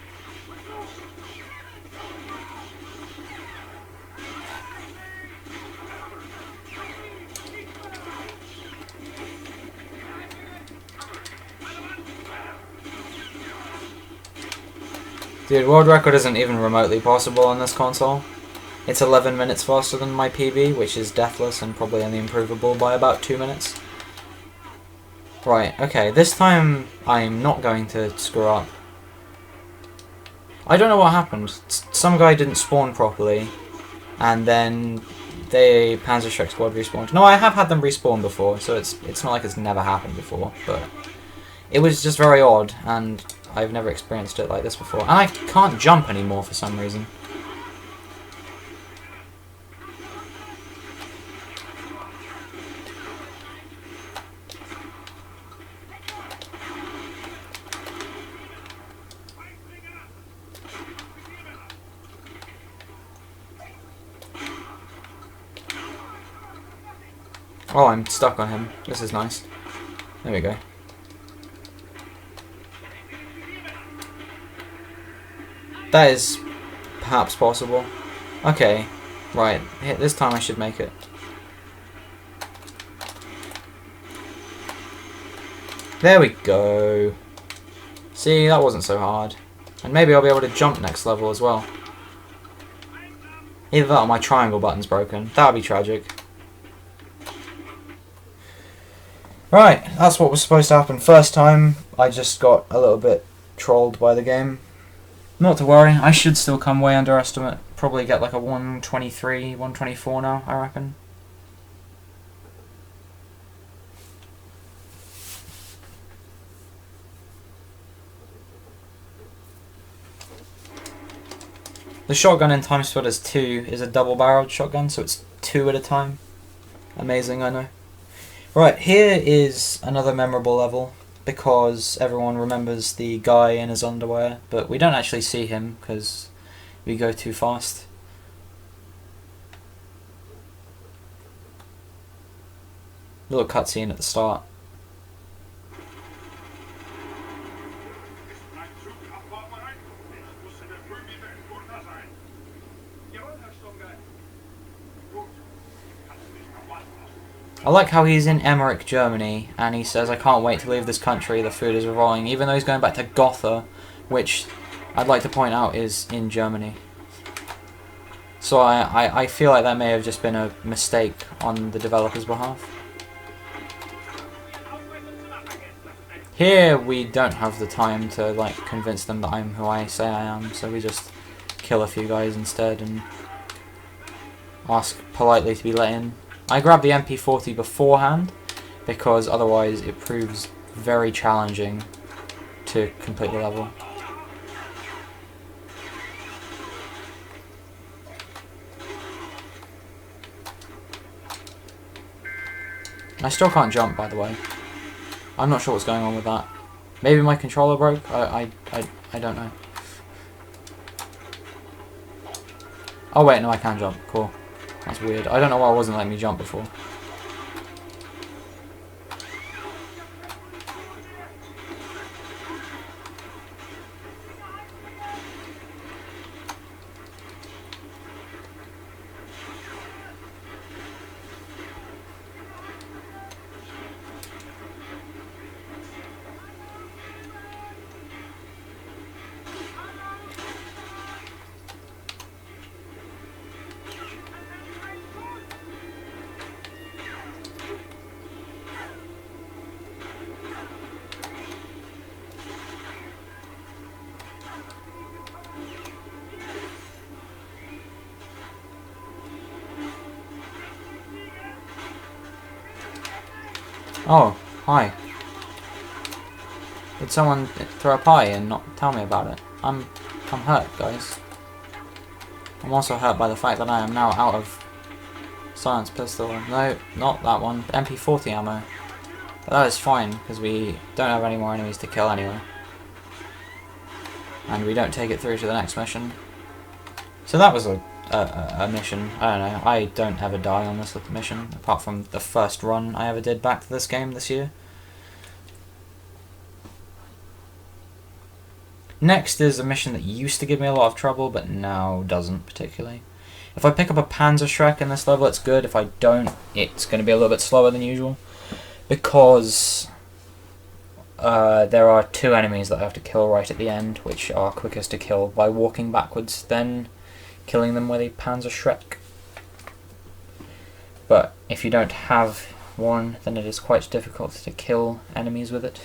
Dude, world record isn't even remotely possible on this console. It's 11 minutes faster than my PB, which is deathless and probably only improvable by about 2 minutes. Right, okay, this time I'm not going to screw up. I don't know what happened. Some guy didn't spawn properly, and then the Panzerschreck squad respawned. No, I have had them respawn before, so it's not like it's never happened before, but it was just very odd, and I've never experienced it like this before. And I can't jump anymore for some reason. Oh, I'm stuck on him. This is nice. There we go. That is perhaps possible. Okay, right. This time I should make it. There we go. See, that wasn't so hard. And maybe I'll be able to jump next level as well. Either that or my triangle button's broken. That would be tragic. Right, that's what was supposed to happen first time. I just got a little bit trolled by the game. Not to worry, I should still come way underestimate. Probably get like a 123, 124 now, I reckon. The shotgun in Time Splitters 2 is a double-barreled shotgun, so it's 2 at a time. Amazing, I know. Right, here is another memorable level, because everyone remembers the guy in his underwear, but we don't actually see him, because we go too fast. Little cutscene at the start. I like how he's in Emmerich, Germany, and he says, I can't wait to leave this country, the food is revolting, even though he's going back to Gotha, which I'd like to point out is in Germany. So I feel like that may have just been a mistake on the developer's behalf. Here we don't have the time to like convince them that I'm who I say I am, so we just kill a few guys instead and ask politely to be let in. I grab the MP40 beforehand because otherwise it proves very challenging to complete the level. I still can't jump, by the way. I'm not sure what's going on with that. Maybe my controller broke? I don't know. Oh wait, no, I can jump. Cool. That's weird. I don't know why it wasn't letting me jump before. Oh, hi. Did someone throw a pie and not tell me about it? I'm hurt, guys. I'm also hurt by the fact that I am now out of silenced pistol. No, not that one. MP40 ammo. But that is fine, because we don't have any more enemies to kill anyway. And we don't take it through to the next mission. So that was a mission. I don't know. I don't ever die on this mission, apart from the first run I ever did back to this game this year. Next is a mission that used to give me a lot of trouble, but now doesn't particularly. If I pick up a Panzerschreck in this level, it's good. If I don't, it's going to be a little bit slower than usual. Because there are two enemies that I have to kill right at the end, which are quickest to kill by walking backwards, then killing them with a Panzerschreck. But if you don't have one, then it is quite difficult to kill enemies with it.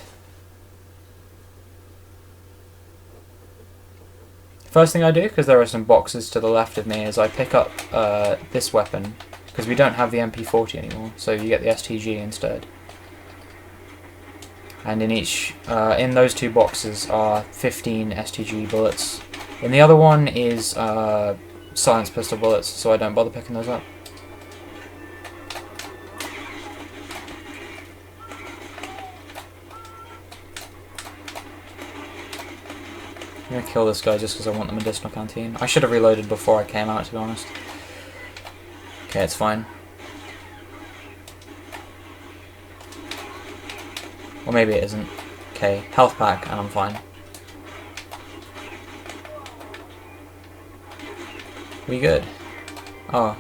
First thing I do, because there are some boxes to the left of me, is I pick up this weapon, because we don't have the MP40 anymore, so you get the STG instead. And in each, in those two boxes are 15 STG bullets. In the other one is silenced pistol bullets, so I don't bother picking those up. I'm gonna kill this guy just because I want the medicinal canteen. I should have reloaded before I came out, to be honest. Okay, it's fine. Or maybe it isn't. Okay, health pack, and I'm fine. We good? Oh.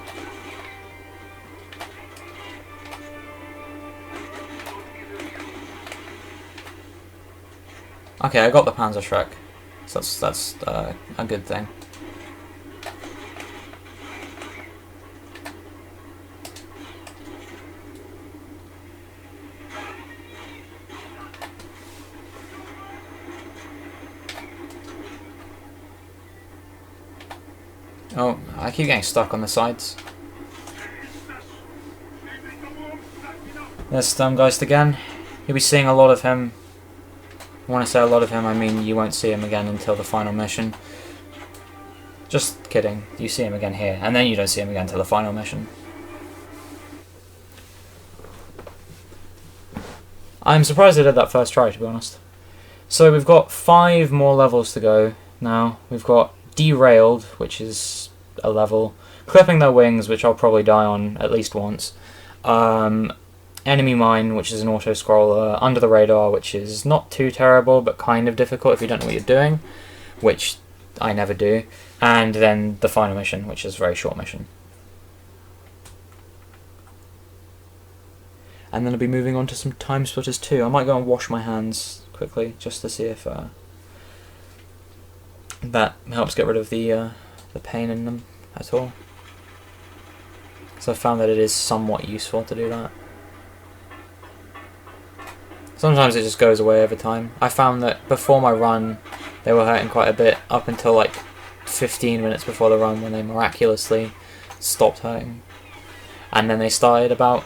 Okay, I got the Panzerschreck. So that's a good thing. Oh, I keep getting stuck on the sides. There's Sturmgeist again. You'll be seeing a lot of him. When I say a lot of him, I mean you won't see him again until the final mission. Just kidding. You see him again here, and then you don't see him again until the final mission. I'm surprised I did that first try, to be honest. So we've got 5 more levels to go now. We've got Derailed, which is a level. Clipping Their Wings, which I'll probably die on at least once. Enemy Mine, which is an auto-scroller. Under the Radar, which is not too terrible, but kind of difficult if you don't know what you're doing, which I never do. And then the final mission, which is a very short mission. and then I'll be moving on to some Time Splitters 2. I might go and wash my hands quickly just to see if that helps get rid of the pain in them at all. So I found that it is somewhat useful to do that. Sometimes it just goes away over time. I found that before my run, they were hurting quite a bit, up until like 15 minutes before the run, when they miraculously stopped hurting. And then they started about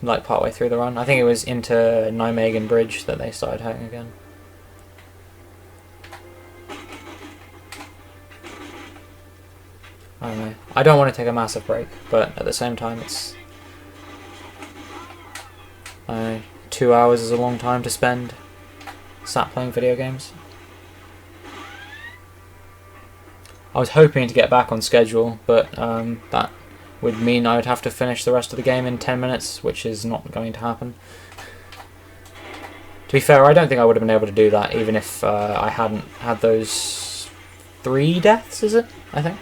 like partway through the run. I think it was into Nijmegen Bridge that they started hurting again. I don't know. I don't want to take a massive break, but at the same time it's... 2 hours is a long time to spend sat playing video games. I was hoping to get back on schedule, but that would mean I would have to finish the rest of the game in 10 minutes, which is not going to happen. To be fair, I don't think I would have been able to do that even if I hadn't had those 3 deaths, is it? I think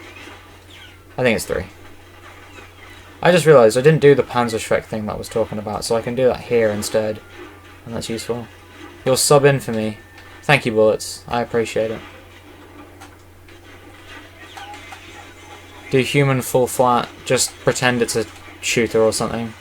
it's 3. I just realised I didn't do the Panzerschreck thing that I was talking about, so I can do that here instead, and that's useful. You'll sub in for me. Thank you, Bullets. I appreciate it. Do human full flat, just pretend it's a shooter or something.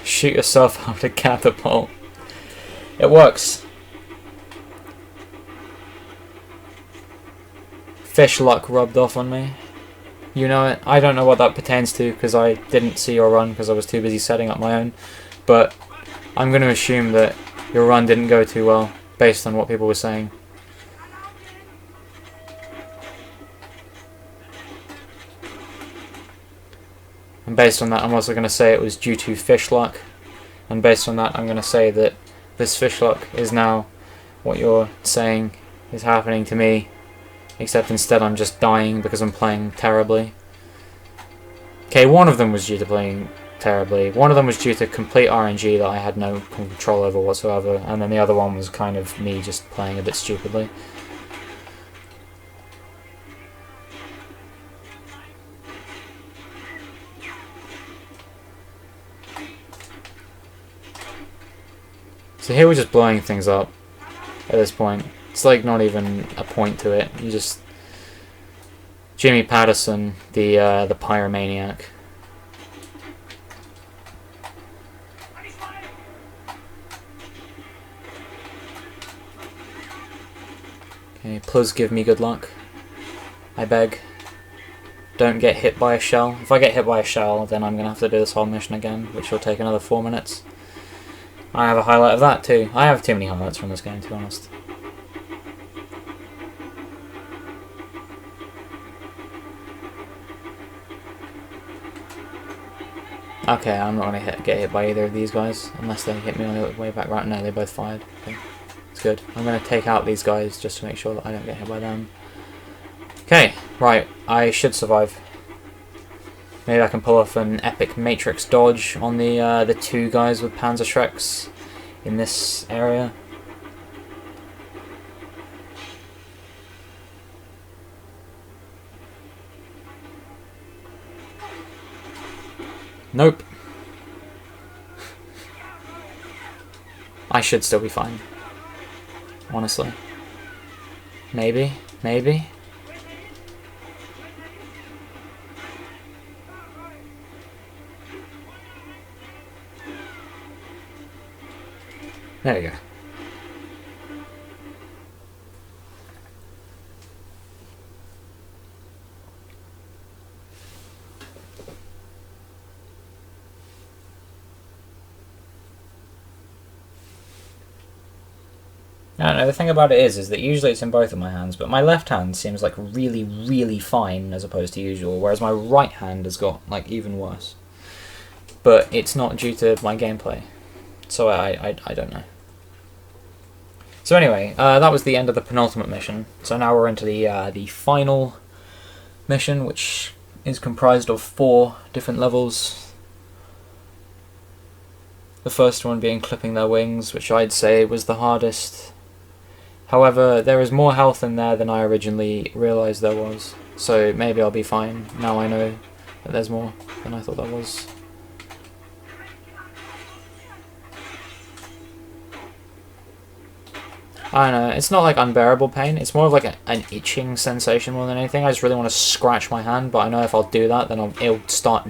Shoot yourself out a catapult. It works. Fish luck rubbed off on me. You know it. I don't know what that pertains to because I didn't see your run because I was too busy setting up my own. But I'm going to assume that your run didn't go too well based on what people were saying. And based on that, I'm also going to say it was due to fish luck. And based on that, I'm going to say that this fish luck is now what you're saying is happening to me. Except instead I'm just dying because I'm playing terribly. Okay, one of them was due to playing terribly. One of them was due to complete RNG that I had no control over whatsoever. And then the other one was kind of me just playing a bit stupidly. So here we're just blowing things up at this point. It's like not even a point to it. You just... Jimmy Patterson, the pyromaniac. Okay, please give me good luck. I beg. Don't get hit by a shell. If I get hit by a shell, then I'm going to have to do this whole mission again, which will take another 4 minutes. I have a highlight of that too. I have too many highlights from this game, to be honest. Okay, I'm not going to get hit by either of these guys, unless they hit me on the way back right. No, they both fired. Okay, it's good. I'm going to take out these guys just to make sure that I don't get hit by them. Okay, right, I should survive. Maybe I can pull off an epic Matrix dodge on the 2 guys with Panzerschrecks in this area. Nope. I should still be fine. Honestly. Maybe. Maybe. There you go. I don't know, the thing about it is that usually it's in both of my hands, but my left hand seems like really, really fine as opposed to usual, whereas my right hand has got, like, even worse. but it's not due to my gameplay. So I don't know. So anyway, that was the end of the penultimate mission. So now we're into the final mission, which is comprised of 4 different levels. The first one being clipping their wings, which I'd say was the hardest. However, there is more health in there than I originally realised there was, so maybe I'll be fine. Now I know that there's more than I thought there was. I don't know, it's not like unbearable pain, it's more of like an itching sensation more than anything. I just really want to scratch my hand, but I know if I'll do that, then it'll start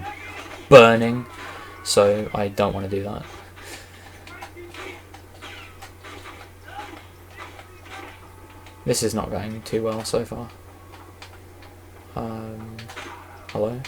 burning, so I don't want to do that. This is not going too well so far. Hello?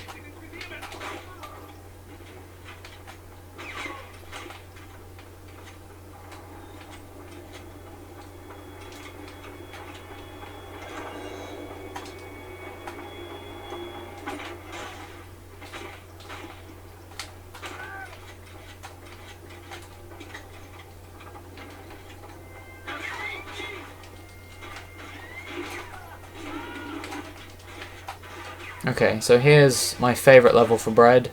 Okay, so here's my favourite level for bread.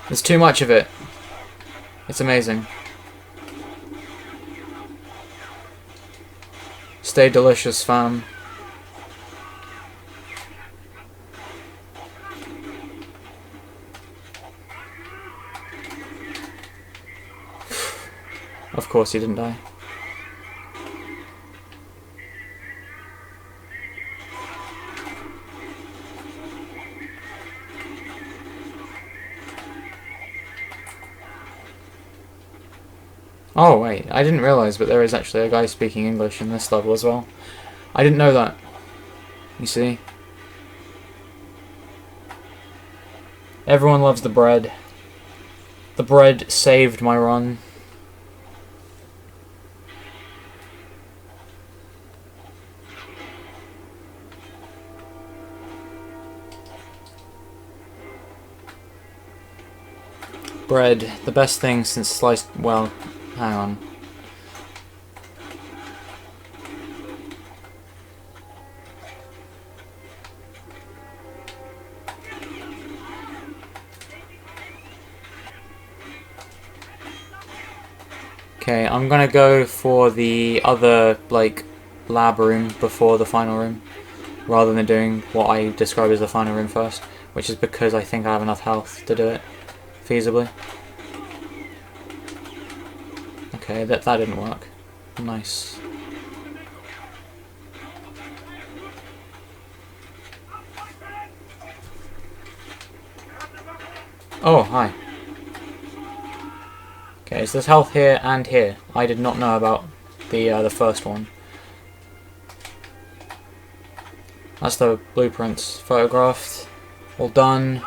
There's too much of it. It's amazing. Stay delicious, fam. Of course he didn't die. Oh wait, I didn't realise, but there is actually a guy speaking English in this level as well. I didn't know that. You see? Everyone loves the bread. The bread saved my run. Bread, the best thing since sliced... well, hang on. Okay, I'm gonna go for the other, like, lab room before the final room, rather than doing what I describe as the final room first, which is because I think I have enough health to do it feasibly. Okay, that didn't work. Nice. Oh, hi. Okay, so there's health here and here. I did not know about the first one. That's the blueprints photographed. All done.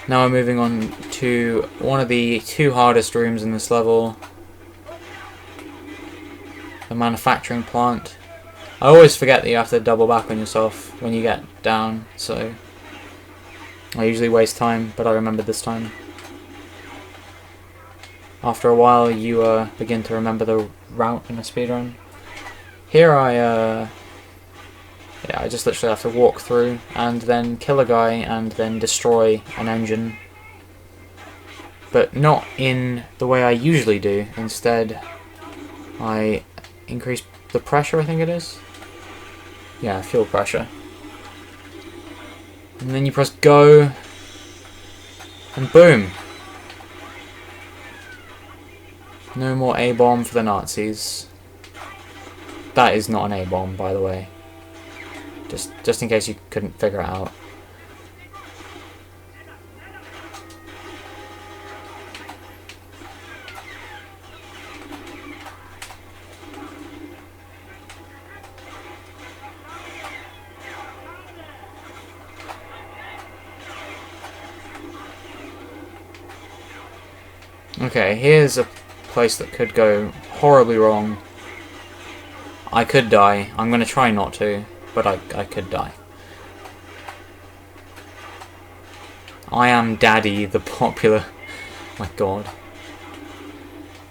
Now we're moving on to one of the 2 hardest rooms in this level. The manufacturing plant. I always forget that you have to double back on yourself when you get down, so I usually waste time, but I remembered this time. After a while you begin to remember the route in a speedrun. Here I just literally have to walk through and then kill a guy and then destroy an engine. But not in the way I usually do. Instead, I increase the pressure, I think it is. Yeah, fuel pressure. And then you press go, and boom. No more A-bomb for the Nazis. That is not an A-bomb, by the way. Just in case you couldn't figure it out. Okay, here's a place that could go horribly wrong. I could die. I'm going to try not to, but I could die. I am Daddy, the popular My god.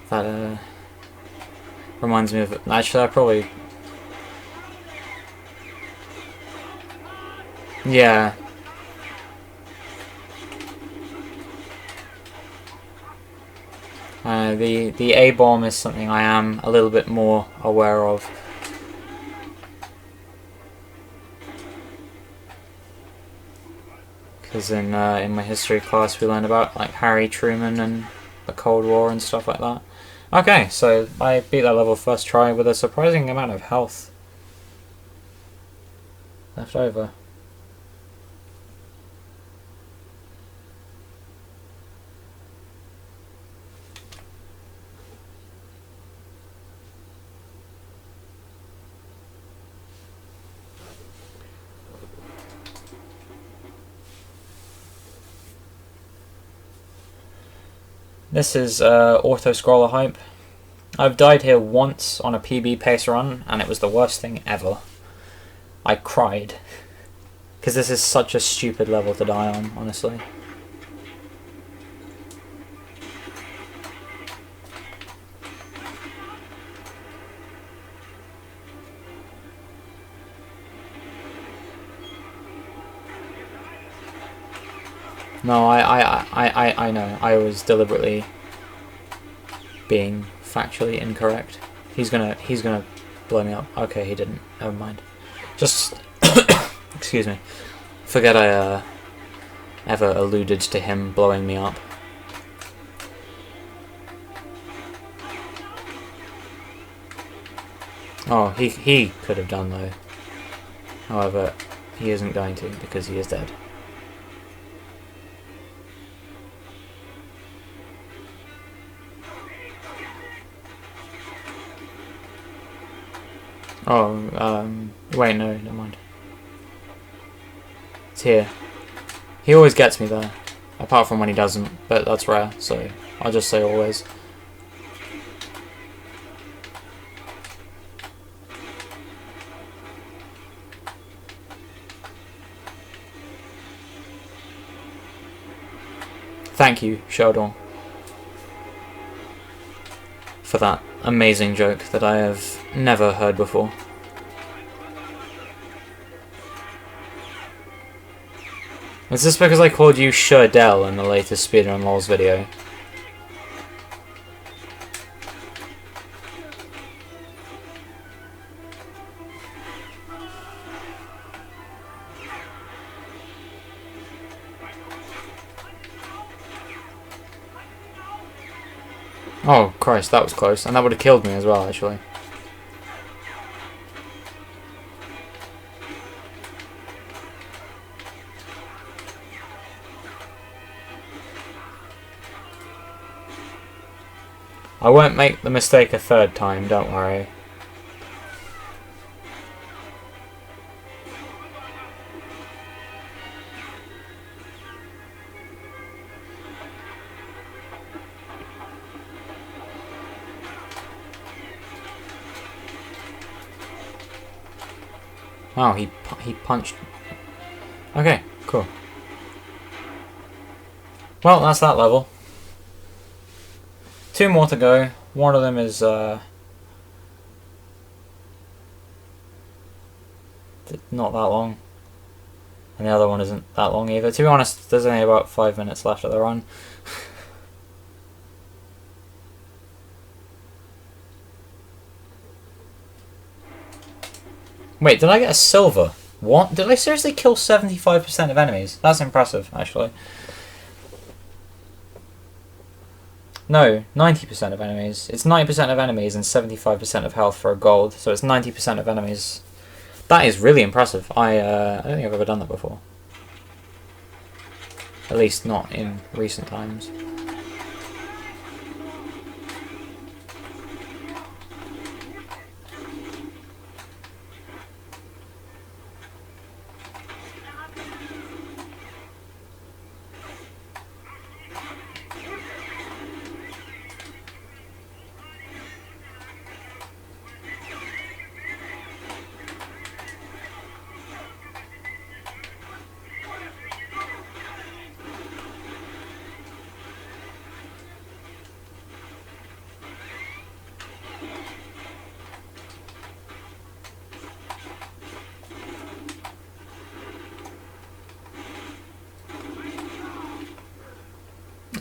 That reminds me of... Actually, I probably... Yeah. The A-bomb is something I am a little bit more aware of. Because in my history class we learned about like Harry Truman and the Cold War and stuff like that. Okay, so I beat that level first try with a surprising amount of health left over. This is auto-scroller hype. I've died here once on a PB pace run, and it was the worst thing ever. I cried. Because this is such a stupid level to die on, honestly. No, I know. I was deliberately being factually incorrect. He's gonna blow me up. Okay, he didn't. Never mind. Just excuse me. Forget I ever alluded to him blowing me up. Oh, he could have done though. However, he isn't going to because he is dead. Oh, wait, no, never mind. It's here. He always gets me there. Apart from when he doesn't, but that's rare, so I'll just say always. Thank you, Sheldon, for that amazing joke that I have never heard before. Is this because I called you Sherdell in the latest Speedrun Lols video? Oh Christ, that was close, and that would have killed me as well, actually. I won't make the mistake a third time, don't worry. Oh, he punched. Okay, cool. Well, that's that level. 2 more to go. One of them is not that long, and the other one isn't that long either. To be honest, there's only about 5 minutes left of the run. Wait, did I get a silver? What? Did I seriously kill 75% of enemies? That's impressive, actually. No, 90% of enemies. It's 90% of enemies and 75% of health for a gold, so it's 90% of enemies. That is really impressive. I don't think I've ever done that before. At least not in recent times.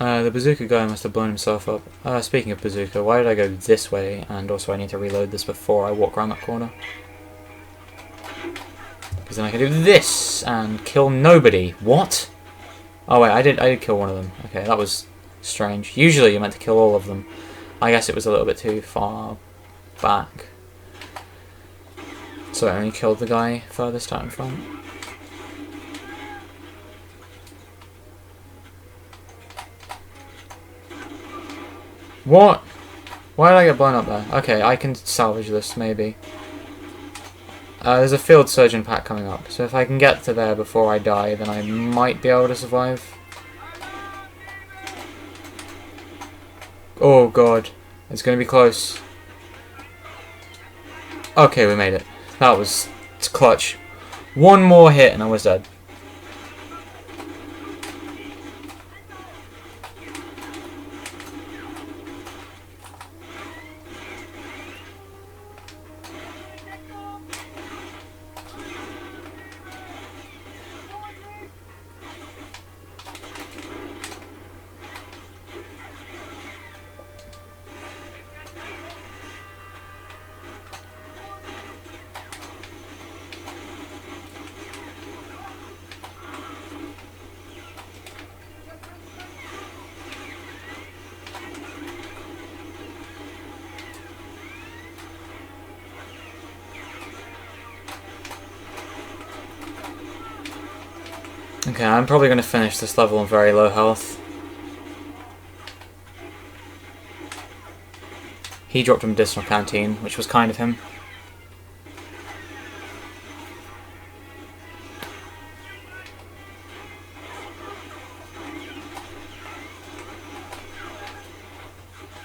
The bazooka guy must have blown himself up. Speaking of bazooka, why did I go this way? And also I need to reload this before I walk around that corner. Because then I can do this and kill nobody. What? Oh wait, I did kill one of them. Okay, that was strange. Usually you're meant to kill all of them. I guess it was a little bit too far back. So I only killed the guy furthest out in front. What? Why did I get blown up there? Okay, I can salvage this, maybe. There's a field surgeon pack coming up, so if I can get to there before I die, then I might be able to survive. Oh god, it's gonna be close. Okay, we made it. That was clutch. One more hit and I was dead. Okay, I'm probably going to finish this level on very low health. He dropped a medicinal canteen, which was kind of him.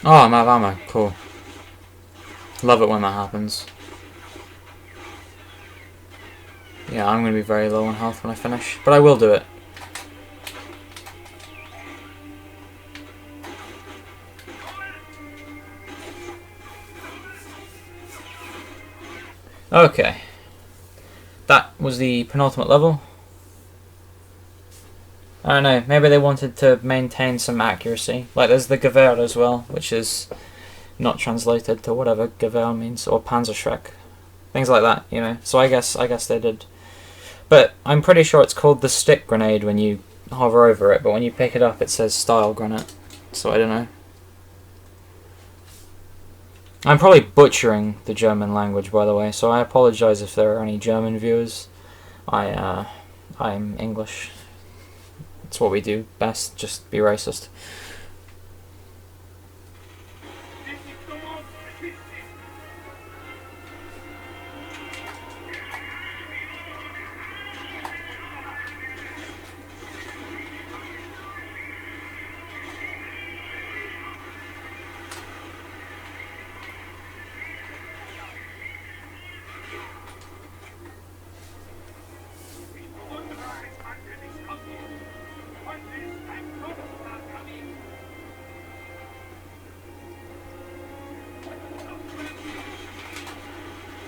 Oh, I'm out of ammo. Cool. Love it when that happens. Yeah, I'm going to be very low on health when I finish, but I will do it. Okay. That was the penultimate level. I don't know, maybe they wanted to maintain some accuracy. Like there's the Gewehr as well, which is not translated to whatever Gewehr means, or Panzerschreck. Things like that, you know. So I guess they did. But I'm pretty sure it's called the stick grenade when you hover over it, but when you pick it up it says style grenade. So I don't know. I'm probably butchering the German language, by the way, so I apologize if there are any German viewers. I'm English. It's what we do best, just be racist.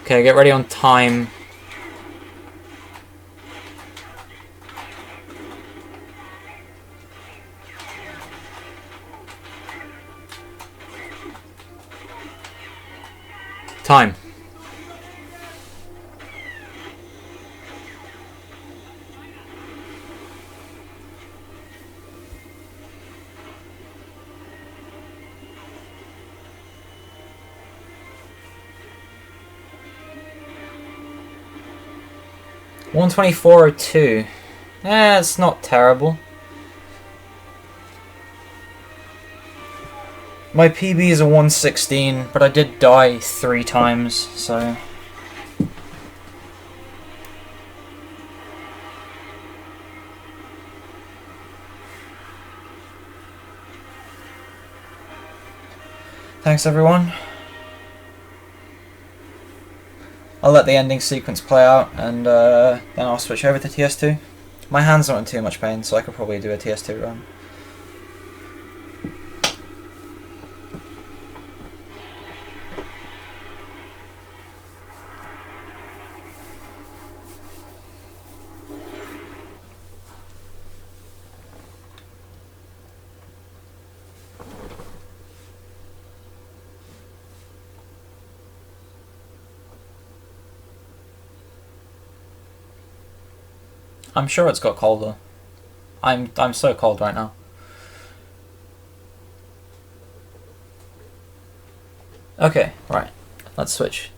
Okay, get ready on time. Time. $124.02. It's not terrible. My PB is a 116, but I did die 3 times, so... Thanks everyone. I'll let the ending sequence play out, and then I'll switch over to TS2. My hand's not in too much pain, so I could probably do a TS2 run. I'm sure it's got colder. I'm so cold right now. Okay, right. Let's switch